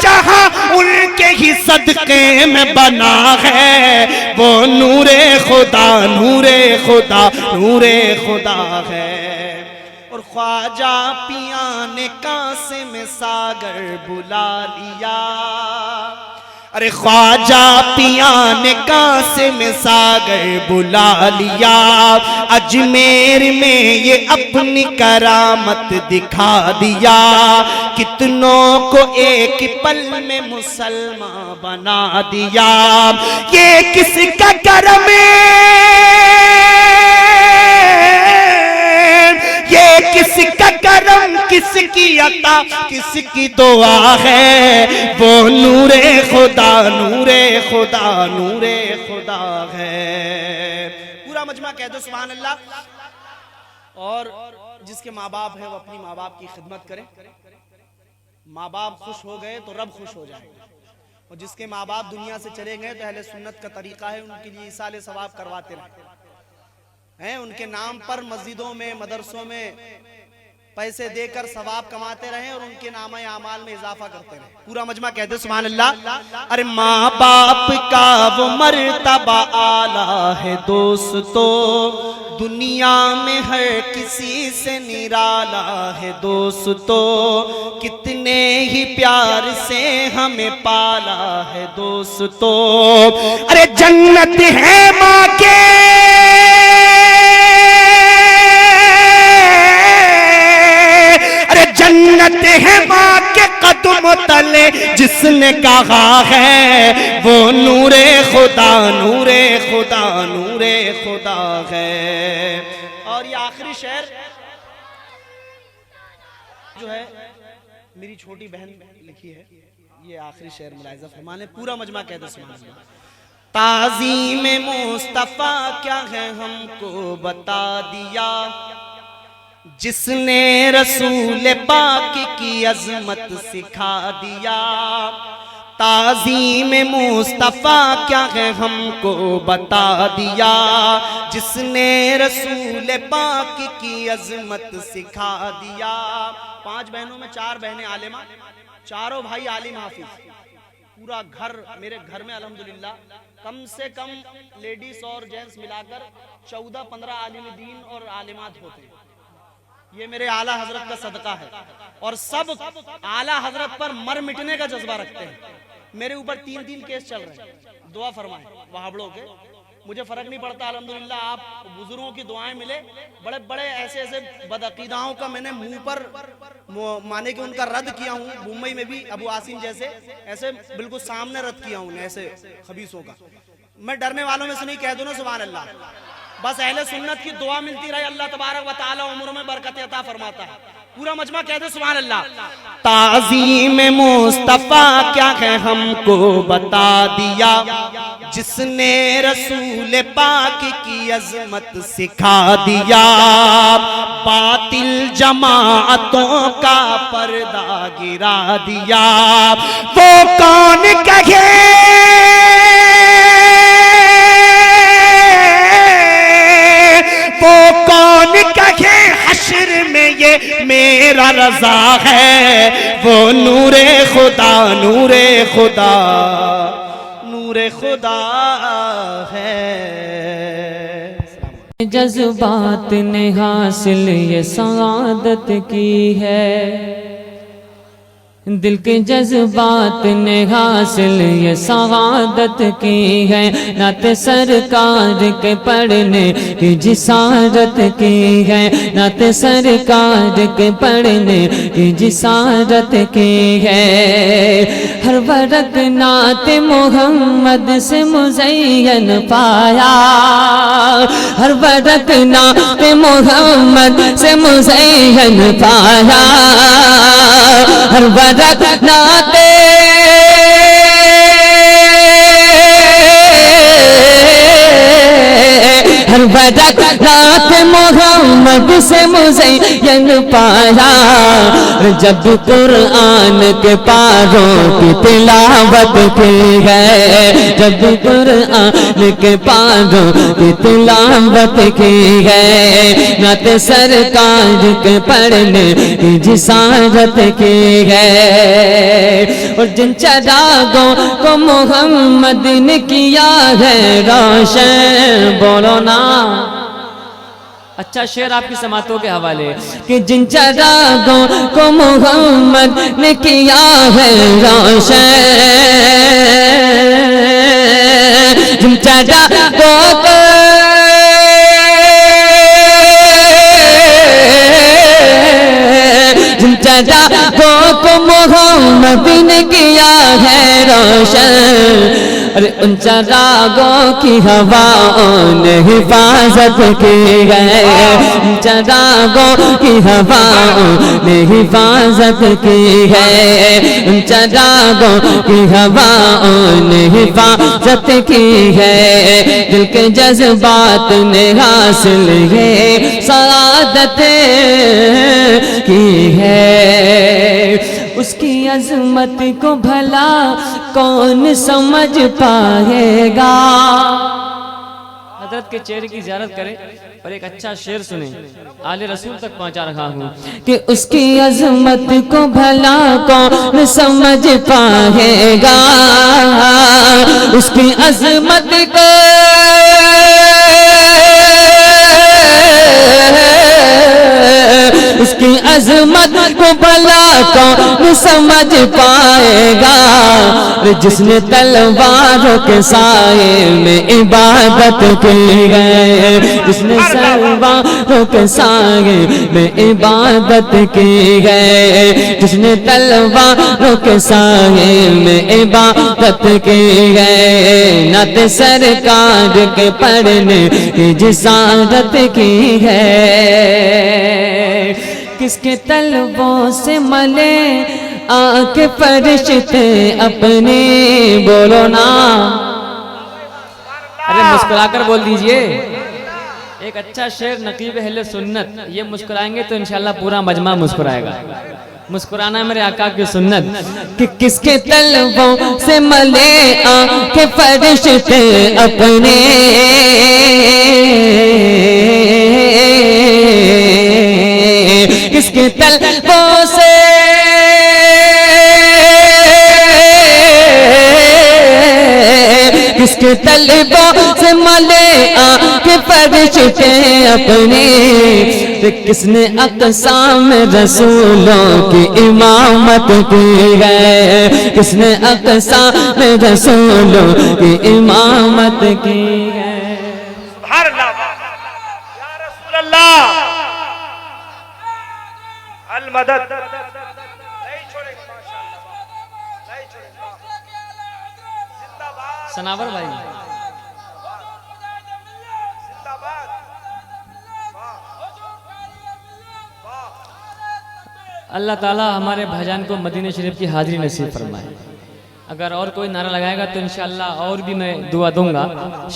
جہاں ان کے ہی صدقے میں بنا ہے، وہ نور خدا نور خدا نور خدا ہے۔ اور خواجہ پیاں نے کاسے میں ساگر بلا لیا، ارے خواجہ پیاں نے کاسے میں ساگر بلا لیا، اجمیر میں یہ اپنی کرامت دکھا دیا، کتنوں کو ایک پل میں مسلمان بنا دیا، یہ کس کا کرم یہ کس کا کرم کس کی عطا کس کی دعا ہے، وہ نور خدا نور خدا نور خدا ہے۔ پورا مجمع کہہ دو سبحان اللہ۔ اور جس کے ماں باپ ہے وہ اپنی ماں باپ کی خدمت کرے، ماں باپ خوش ہو گئے تو رب خوش ہو جائے گا، اور جس کے ماں باپ دنیا سے چلے گئے تو اہل سنت کا طریقہ ہے ان کے لیے ایصال ثواب کرواتے رہے، ان کے نام پر مسجدوں میں مدرسوں میں پیسے دے کر ثواب کماتے رہیں اور ان کے نامہ اعمال میں اضافہ کرتے رہیں۔ پورا مجمع کہتے سبحان اللہ۔ ارے ماں باپ کا وہ مرتبہ اعلیٰ ہے دوستو، دنیا میں ہر کسی سے نرالا ہے دوستو، کتنے ہی پیار سے ہمیں پالا ہے دوستو، ارے جنت ہے ماں کے جنت ہے ماں کے قدم تلے، جس نے کہا ہے وہ نور خدا نور خدا نور خدا ہے۔ اور یہ آخری شعر جو ہے میری چھوٹی بہن لکھی ہے، یہ آخری شعر ملاحظہ فرمانے، پورا مجمع کہہ دو سبحان اللہ۔ تعظیم مصطفیٰ کیا ہے ہم کو بتا دیا، جس نے رسول پاک کی عظمت سکھا دیا، تعظیم مصطفیٰ کیا ہے ہم کو بتا دیا، جس نے رسول پاک کی عظمت سکھا دیا۔ 5 بہنوں میں 4 بہنیں عالمہ، چاروں بھائی عالم حافظ، پورا گھر میرے گھر میں الحمدللہ کم سے کم لیڈیز اور جینٹس ملا کر 14-15 عالم دین اور عالمات ہوتے ہیں، یہ میرے اعلیٰ حضرت کا صدقہ ہے، اور سب اعلیٰ حضرت پر مر مٹنے کا جذبہ رکھتے ہیں۔ میرے اوپر 3 کیس چل رہے ہیں، دعا فرمائیں وہابڑوں کے، مجھے فرق نہیں پڑتا الحمدللہ، آپ بزرگوں کی دعائیں ملے، بڑے بڑے ایسے بدعقیداؤں کا میں نے منہ پر مانے کہ ان کا رد کیا ہوں، ممبئی میں بھی ابو عاصم جیسے ایسے بالکل سامنے رد کیا ہوں ایسے خبیثوں کا۔ میں ڈرنے والوں میں سے نہیں، کہہ دوں نا سبحان اللہ، بس اہل سنت کی دعا ملتی رہے، اللہ تبارک و تعالی عمروں میں برکت عطا فرماتا ہے۔ پورا مجمع کہہ دے سبحان اللہ۔ تعظیم مصطفیٰ کیا ہے ہم کو بتا دیا، جس نے رسول پاک کی عظمت سکھا دیا، باطل جماعتوں کا پردہ گرا دیا، وہ کون کہے وہ کون کہے حشر میں یہ یہ میرا رضا ہے، وہ نور خدا، نور خدا، نور خدا ہے۔ جذبات نے حاصل یہ سعادت کی ہے، دل کے جذبات نے حاصل یہ سعادت کی ہے، نعت سرکار کے پڑھنے کی جسارت کی ہے، نعت سرکار کے پڑھنے کی جسارت کی ہے، ہر ورق نعت محمد سے مزین پایا، ہر ورق نعت محمد سے مزین پایا، ہر ورق نعت ہر ورق نعت محمد سے مزین پایا، جب قرآن کے پاروں کی تلاوت کی ہے، جب قرآن کے پاروں کی تلاوت کی ہے، نعت سرکار کے پڑھنے کی جسارت کی ہے، اور جن چراغوں کو محمد نے کیا ہے روشن، بولو نا اچھا شعر آپ کی سماعتوں کے حوالے، کہ جن چراغوں کو محمد نے کیا ہے روشن، جن چراغوں کو جن چراغوں کو محمد نے کیا ہے روشن، اور ان چراغوں کی ہواؤں نے حفاظت کی ہے، ان چراغوں کی ہواؤں نے حفاظت کی ہے، ان چراغوں کی ہواؤں نے حفاظت کی ہے، دل کے جذبات نے حاصل یہ سعادت کی ہے، اس کی عظمت کو بھلا کون سمجھ پائے گا۔ حضرت کے چہرے کی زیارت کریں اور ایک اچھا شعر سنیں، آل رسول تک پہنچا رہا ہوں کہ اس کی عظمت کو بھلا کون سمجھ پائے گا، اس کی عظمت کو اس کی عظمت کو بھلا کون سمجھ پائے گا، جس نے تلواروں کے سائے میں عبادت کی ہے، جس نے تلواروں کے سائے میں عبادت کی ہے، جس نے تلواروں کے سائے میں عبادت کی ہے، نعت سرکار کے پڑھنے کی جسارت کی ہے، کس کے طلبوں سے ملے آنکھ فرشتے اپنے، بولو نا ارے مسکرا کر بول دیجئے۔ ایک اچھا شعر نقیب اہل سنت، یہ مسکرائیں گے تو انشاءاللہ پورا مجمع مسکرائے گا، مسکرانا میرے آقا کی سنت، کہ کس کے طلبوں سے ملے آنکھ فرشتے اپنے، کس کے طلبوں سے کس کے طلبوں سے ملے آنکھ فرشتے اپنے، کس نے اقسام رسولوں کی امامت کی ہے، کس نے اقسام رسولوں کی امامت کی ہے۔ سبحان اللہ، یا رسول اللہ المدد، نہیں چھوڑیں گے، ماشاءاللہ نہیں چھوڑیں گے، زندہ باد، سناور بھائی زندہ باد، اللہ تعالی ہمارے بھاجان کو مدینہ شریف کی حاضری نصیب فرمائے۔ اگر اور کوئی نعرہ لگائے گا تو انشاءاللہ اور بھی میں دعا دوں گا۔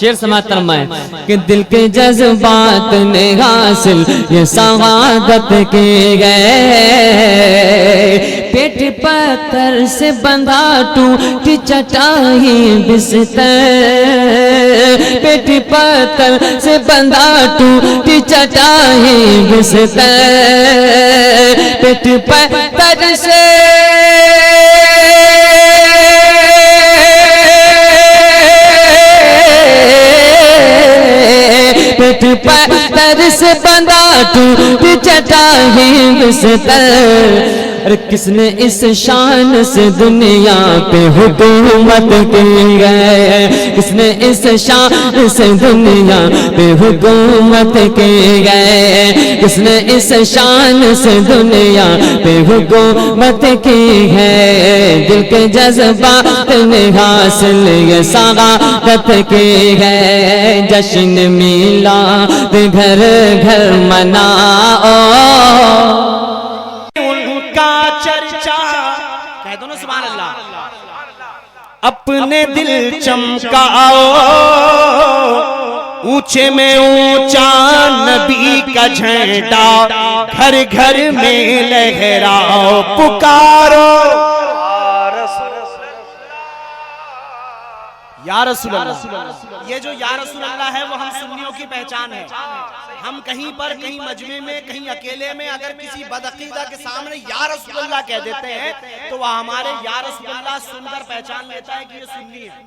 شعر سماعت فرمائیں کہ دل کے جذبات نے حاصل یہ سعادت کی گئے، پیٹ پتھر سے بندھا ٹوٹی چٹائی بستر، پیٹ پتل سے بندھا ٹوٹی چٹائی بستر پیٹ پتل سے پیٹ پتل سے بندھا ٹوٹی چٹائی بستر کس نے اس شان سے دنیا پہ حکومت کی ہے کس نے اس شان سے دنیا پہ حکومت کی ہے کس نے اس شان سے دنیا پہ حکومت کی ہے دل کے جذبات نے حاصل یہ سعادت کی ہے جشن میلاد گھر گھر مناؤ کا چرچا کہہ دو نا سبحان اللہ اپنے دل چمکاؤ اونچے میں اونچا نبی کا جھنڈا گھر گھر میں لہراؤ پکارو یا رسول اللہ یہ جو یا رسول اللہ ہے وہ ہم سنیوں کی پہچان ہے ہم کہیں پر کہیں مجمع میں کہیں اکیلے میں اگر کسی بدعقیدہ کے سامنے یا رسول اللہ کہہ دیتے ہیں تو وہ ہمارے یا رسول اللہ سن کر پہچان لیتا ہے کہ یہ سنی ہے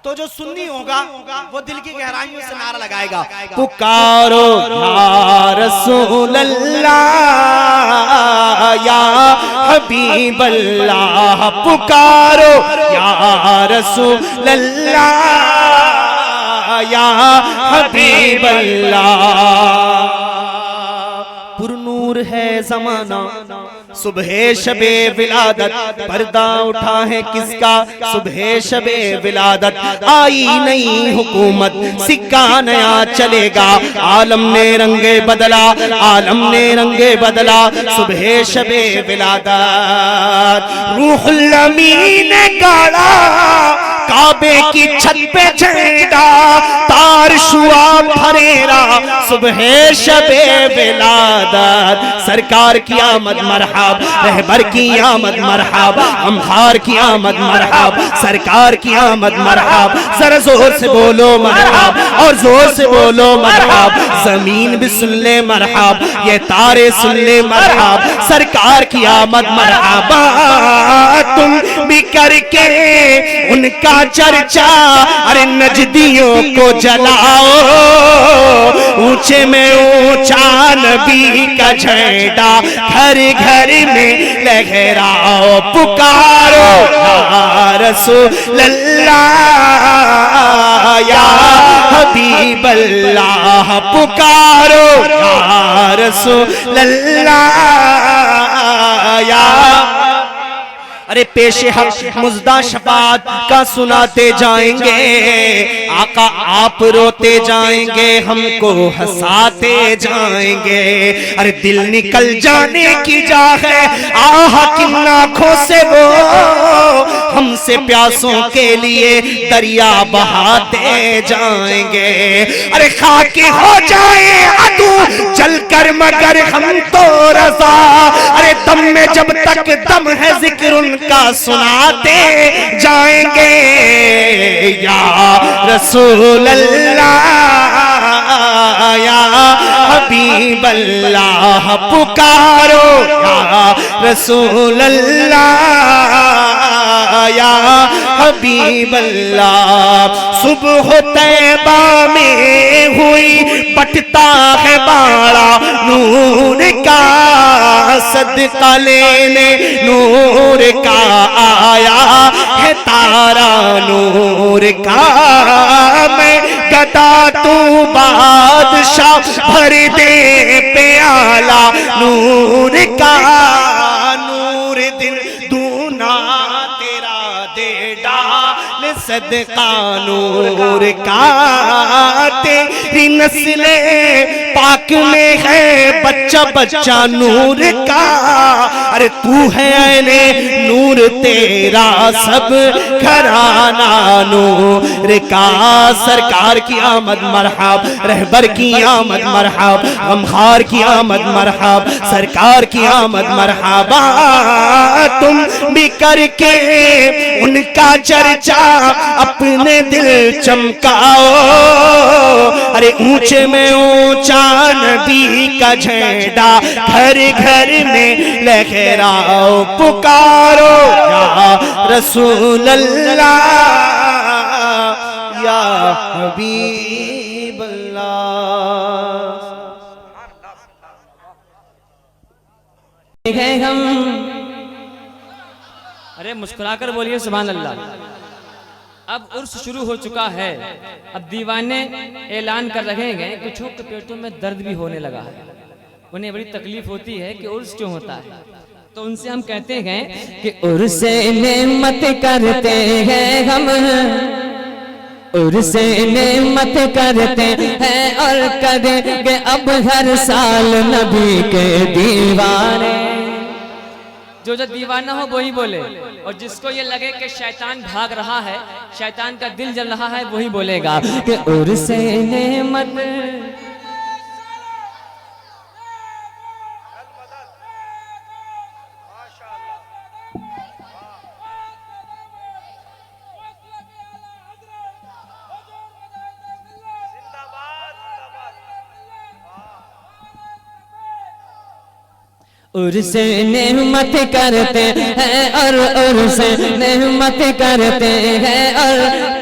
تو جو سنی ہوگا وہ دل کی گہرائیوں سے نعرہ لگائے گا پکارو یا رسول اللہ یا حبیب اللہ پکارو یا رسول اللہ یا حبیب اللہ پر نور ہے زمانہ صبح شب ولادت پردہ اٹھا ہے کس کا صبح شب ولادت آئی نئی حکومت سکہ نیا چلے گا عالم نے رنگ بدلا عالم نے رنگ بدلا صبح شب ولادت روح الامین نے گاڑا کعبے کی چھت پہ جھنڈا تار شعا پھریرا صبح شب ولادت سرکار کی آمد مرحب رہبر کی آمد مرحب امخار کی آمد مرحب سرکار کی آمد مرحب ذرا زور سے بولو مرحب اور زور سے بولو مرحب زمین بھی سن لے مرحب یہ تارے سن لے مرحب سرکار کی آمد مرحبا تم بھی کر کے ان کا چرچا ارے نجدیوں کو جلاؤ اونچے میں اونچا نبی کا جھنڈا گھر گھر میں لہراؤ پکارو یا رسول اللہ یا حبیب اللہ پکارو یا رسول اللہ یا ارے پیش حق مزدہ شفاعت کا سناتے جائیں گے آقا آپ روتے جائیں گے ہم کو ہنساتے جائیں گے ارے دل نکل جانے کی جا ہے آہ کن آنکھوں سے وہ ہم سے پیاسوں کے لیے دریا بہاتے جائیں گے ارے خاک ہو جائیں عدو چل کر مگر ہم تو رضا ارے دم میں جب تک دم ہے ذکر ان کا سناتے جائیں گے یا رسول اللہ یا حبیب اللہ پکارو یا رسول اللہ یا حبیب اللہ صبح طیبہ میں ہوئی بٹتا ہے باڑا نور کا صدقہ لینے نور کا آیا ہے تارا نور کا میں گدا تو بادشاہ بھر دے پیالہ نور کا نور دل دونا تیرا دے ڈال صدقہ نور کا تیری نسل پاک میں ہے بچہ بچہ نور کا ارے تو ہے عین نور تیرا سب گھرانہ نور کا سرکار کی آمد مرحب رہبر کی آمد مرحب غمخوار کی آمد مرحب سرکار کی آمد مرحبا تم بھی کر کے ان کا چرچا اپنے دل چمکاؤ. ارے اونچے میں اونچا نبی کا جھنڈا گھر گھر میں لہراؤ, پکارو یا رسول اللہ یا حبیب اللہ. ہم ارے مسکرا کر بولیے سبحان اللہ. اب عرس شروع ہو چکا ہے. اب دیوانے اعلان کر رہے ہیں کچھوں کے پیٹوں میں درد بھی ہونے لگا ہے. انہیں بڑی تکلیف ہوتی ہے کہ عرس کیوں ہوتا ہے. تو ان سے ہم کہتے ہیں کہ عرس نعمت کرتے ہیں ہم, عرس نعمت کرتے ہیں اور کریں گے اب ہر سال نبی کے دیوانے. جو دیوانہ ہو وہی بولے, اور جس کو یہ لگے کہ شیطان بھاگ رہا ہے, شیطان کا دل جل رہا ہے, وہی بولے گا کہ عرس نعمت عرس نعمت کرتے ہیں اور عرس نعمت کرتے ہیں اور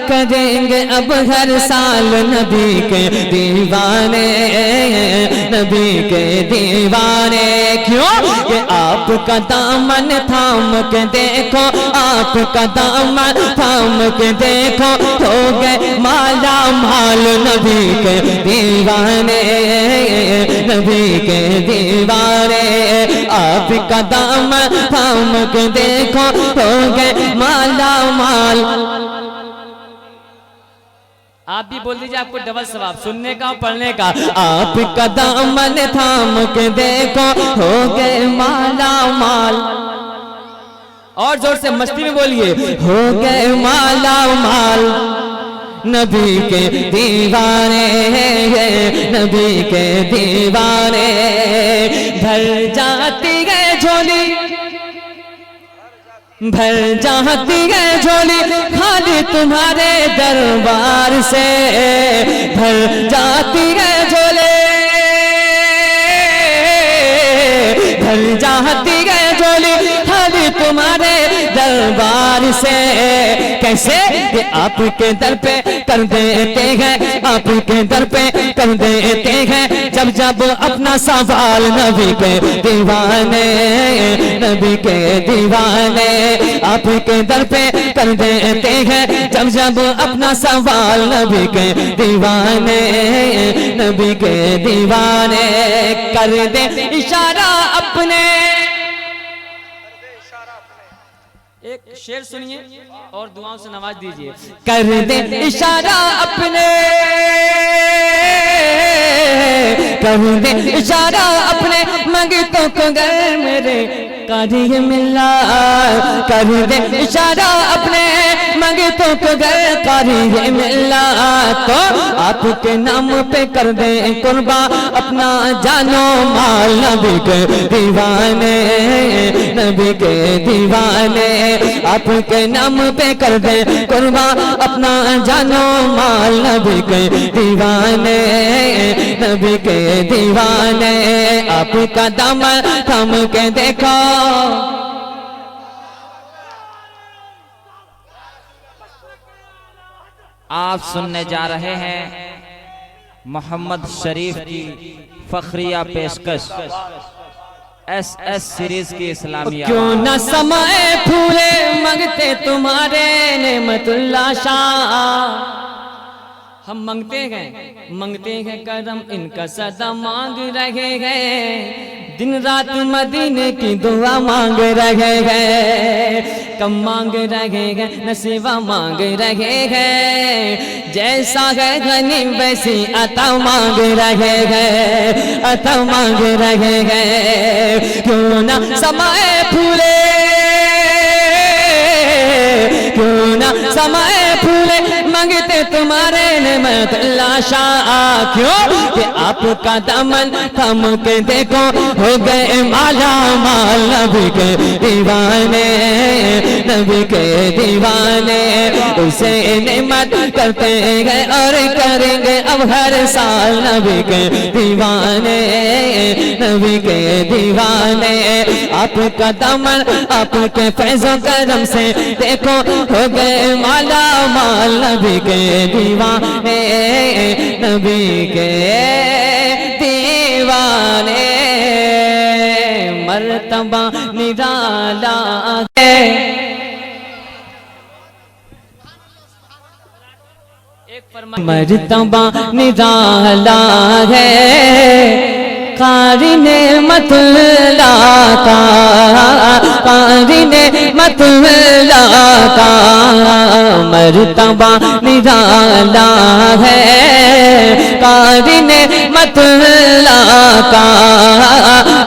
کریں گے اب ہر سال نبی کے دیوانے, نبی کے دیوانے. کیوں کہ آپ کا دامن تھام کے دیکھو, آپ کا دامن تھام کے دیکھو, ہو گئے مالا مال نبی کے دیوانے, نبی کے دیوانے. آپ کا دامن تھام کے دیکھو, ہو گئے مالا مال. آپ بھی بول دیجئے, آپ کو ڈبل ثواب سننے کا اور پڑھنے کا. آپ کا دامن تھام کے دیکھو, ہو گئے مالا مال. اور زور سے مستی میں بولیے, ہو گئے مالا مال نبی کے دیوانے, نبی کے دیوانے. بھر جاتی ہے جھولی, بھر جاتی ہے جھولی خالی تمہارے دربار سے. بھر جاتی ہے جھولی, بھر جاتی ہے جھولی خالی تمہارے دربار سے. کیسے کہ آپ کے در پہ کر دیتے ہیں, آپ کے در پہ کر دیتے ہیں جب جب اپنا سوال نبی کے دیوانے, نبی کے دیوانے. آپ کے در پہ کر دیتے ہیں جب جب اپنا سوال نبی کے دیوانے, نبی کے دیوانے. کر دے اشارہ اپنے, ایک شعر سنیے اور دعاؤں سے نواز دیجئے. کر دے اشارہ اپنے, کر دے اشارہ اپنے منگتوں کو گر میرے قاری ملا. کر دے اشارہ اپنے منگتوں کو گر قاری ملا. تو آپ کے نام پہ کر دے قربان اپنا جانو مال نبی کے دیوانے, نبی کے دیوانے. آپ کے نام پہ کر دے قربان اپنا جانو مال نبی کے دیوانے, نبی کے دیوانے. آپ کا دامن تھام کے دیکھو, آپ سننے جا رہے ہیں محمد شریف کی فخریہ پیشکش ایس ایس سیریز کی اسلامی کیوں آواز. نہ سمائے پھولے منگتے تمہارے نعمت اللہ شاہ. ہم منگتے ہیں کرم ان کا صدا مانگ رہے ہیں, دن رات مدینے کی دعا مانگ رہے ہیں, کم مانگ رہے ہیں نصیبہ مانگ رہے ہیں, جیسا ہے غنی ویسی عطا مانگ رہے ہیں, عطا مانگ رہے ہیں. کیوں نہ سمائے پھولے, کیوں نہ سمائے پھولے منگتے تمہارے نعمت اللہ شاہ کیوں کہ آپ کا دامن تھم کے دیکھو ہو گئے مالا مال نبی کے دیوانے نبی کے دیوانے اسے نعمت کرتے گئے اور کریں گے اب ہر سال نبی کے دیوانے نبی کے دیوانے آپ کا دامن آپ کے فیض و کرم سے دیکھو ہو گئے مالا مال نبی کے دیوانے نبی کے دیوانے مرتبہ نرالا ہے مرتبہ نرالا ہے قاری نعمت اللہ کا قاری نعمت اللہ کا مرتبہ نرالا ہے قاری نعمت اللہ کا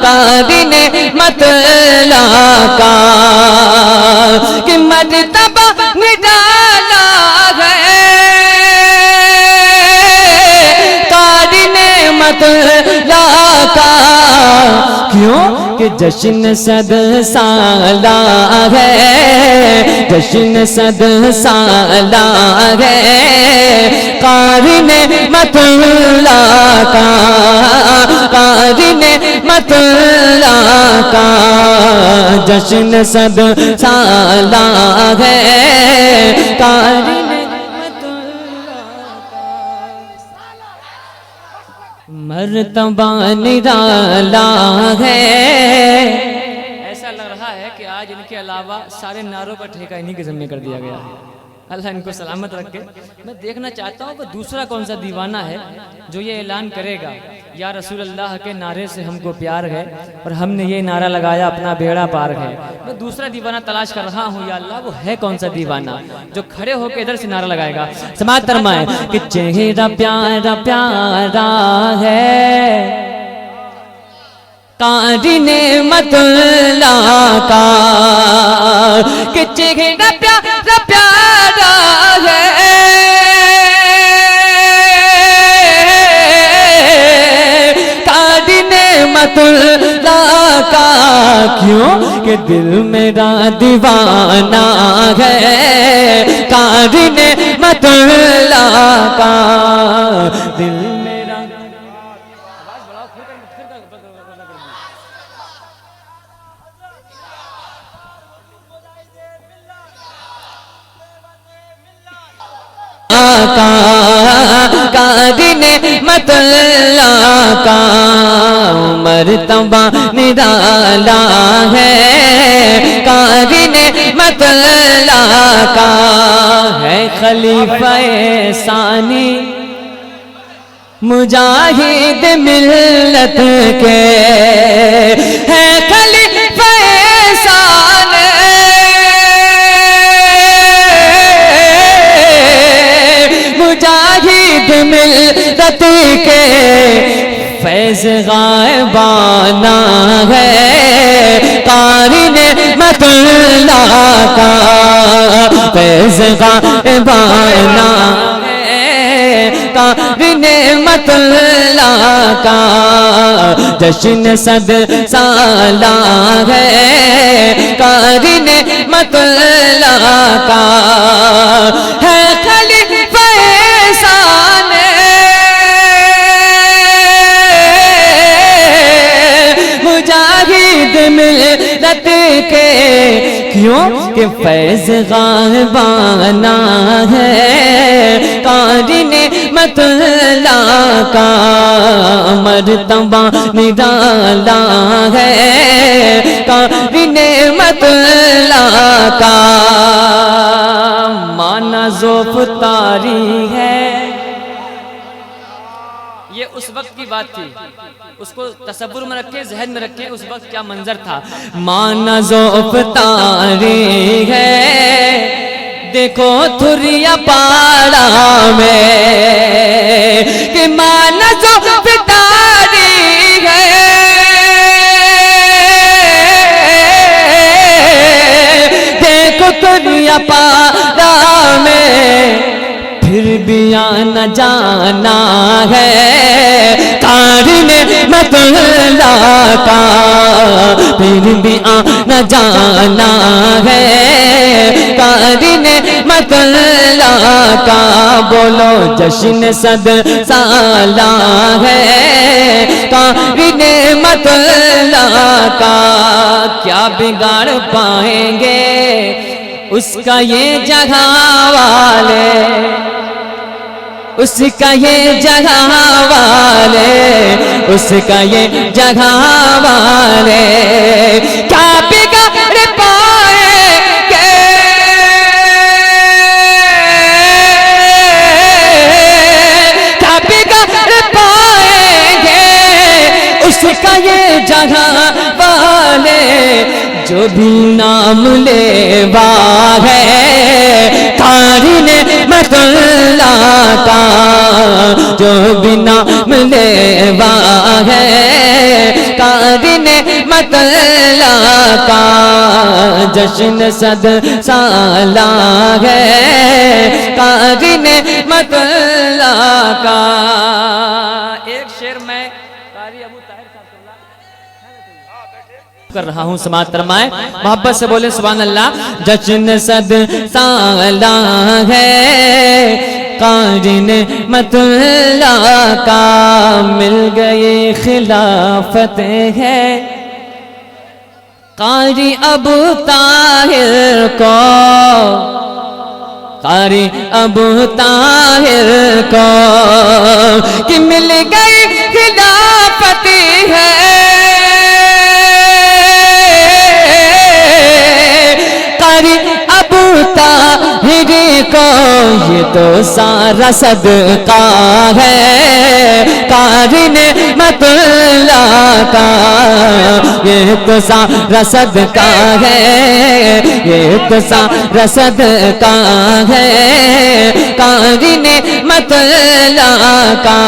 قاری نعمت اللہ کا کہ مرتبہ نرالا ہے قاری نعمت اللہ کا کیوں کہ جشن صد سالہ ہے جشن صد سالہ ہے قاری نعمت اللہ کا قاری نعمت اللہ کا جشن صد سالہ ہے قاری مرتبہ نرالا ہے ایسا لگ رہا ہے کہ آج ان کے علاوہ سارے نعروں کا ٹھیکہ انہی کے ذمہ کر دیا گیا ہے اللہ ان کو سلامت رکھے میں دیکھنا چاہتا ہوں کہ دوسرا کون سا دیوانہ ہے جو یہ اعلان کرے گا یا رسول اللہ کے نعرے سے ہم کو پیار ہے اور ہم نے یہ نعرہ لگایا اپنا بیڑا پار ہے میں دوسرا دیوانہ تلاش کر رہا ہوں یا اللہ وہ ہے کون سا دیوانہ جو کھڑے ہو کے ادھر سے نعرہ لگائے گا سماعت فرمائیں کہ چہرہ پیارا پیارا ہے قاری نعمت اللہ کا کہ چہرہ پیارا پیارا ہے قاری نعمت اللہ کا کیوں کہ دل میرا دیوانہ ہے قاری نعمت اللہ کا دل میرا قاری نعمت اللہ کا مرتبہ نرالا ہے قاری نعمت اللہ کا ہے خلیفہ ثانی مجاہد ملت کے ہے خلیفہ ثانی مجاہد ملت کے فیض غائبانہ ہے قاری نعمت اللہ کا فیض غائبانہ ہے قاری نعمت اللہ کا جشن صد سالہ ہے قاری نعمت اللہ کا ہے خلیفہ ثانی مجاہد ملت کے کیوں کہ فیض غائبانہ ہے قاری نعمت اللہ کا مرتبہ نرالا ہے قاری نعمت اللہ کا مانا ذوفتاری ہے یہ اس وقت کی بات تھی اس کو تصور میں رکھیں ذہن میں رکھیں اس وقت کیا منظر تھا مانا ذوفتاری ہے دیکھو تھریا پاڑا میں کہ مانا ذوفتاری ہے دیکھو تھریا پاڑا میں پھر بھی آنا جانا ہے قاری نعمت اللہ کا، پھر بھی آنا جانا ہے قاری نعمت اللہ کا، بولو جشن صد سالہ ہے قاری نعمت اللہ کا، کیا بگاڑ پائیں گے اس کا یہ جگہ والے، اس کا یہ جگہ والے، اس کا یہ جگہ والے، کیا بگاڑ پائیں گے، کیا بگاڑ پائیں گے اس کا یہ جگہ والے، جو بھی نام لیوا ہے قاری نعمت اللہ کا، جو بھی نام لیوا ہے قاری نعمت اللہ کا، جشن صد سالہ ہے قاری نعمت اللہ کا۔ ایک شعر میں قاری ابو طاہر صاحب کر رہا ہوں، سماعت فرمائیں، محبت سے بولے سبحان اللہ۔ جشن صد سالہ ہے قاری نعمت اللہ کا، مل گئی خلافت ہے قاری ابو طاہر کو، قاری ابو طاہر کو، کہ مل گئی خلافت ہے قاری ابو طاہر کو، یہ تو سارا صدقہ ہے قاری نعمت اللہ کا، یہ تو سارا صدقہ ہے، یہ تو سارا صدقہ ہے قاری نعمت اللہ کا،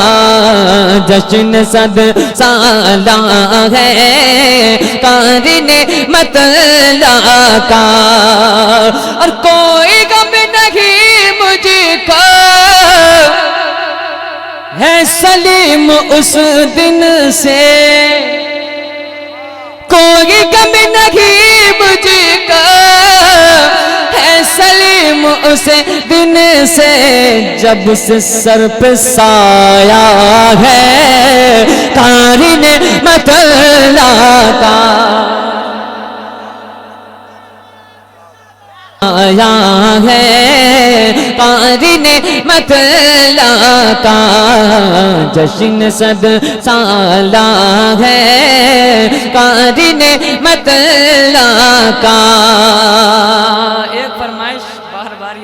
جشن صد سالہ ہے قاری نعمت اللہ کا، اور کوئی غم نہیں مجھ کو ہے سلیم اس دن سے، کوئی غم نہیں مجھ کو ہے سلیم اس دن سے، جب سے سر پہ سایہ ہے قاری نعمت اللہ کا، آیا ہے قاری نعمت اللہ کا، جشن صد سالہ ہے قاری نعمت اللہ کا۔ ایک فرمائش بار بار یہ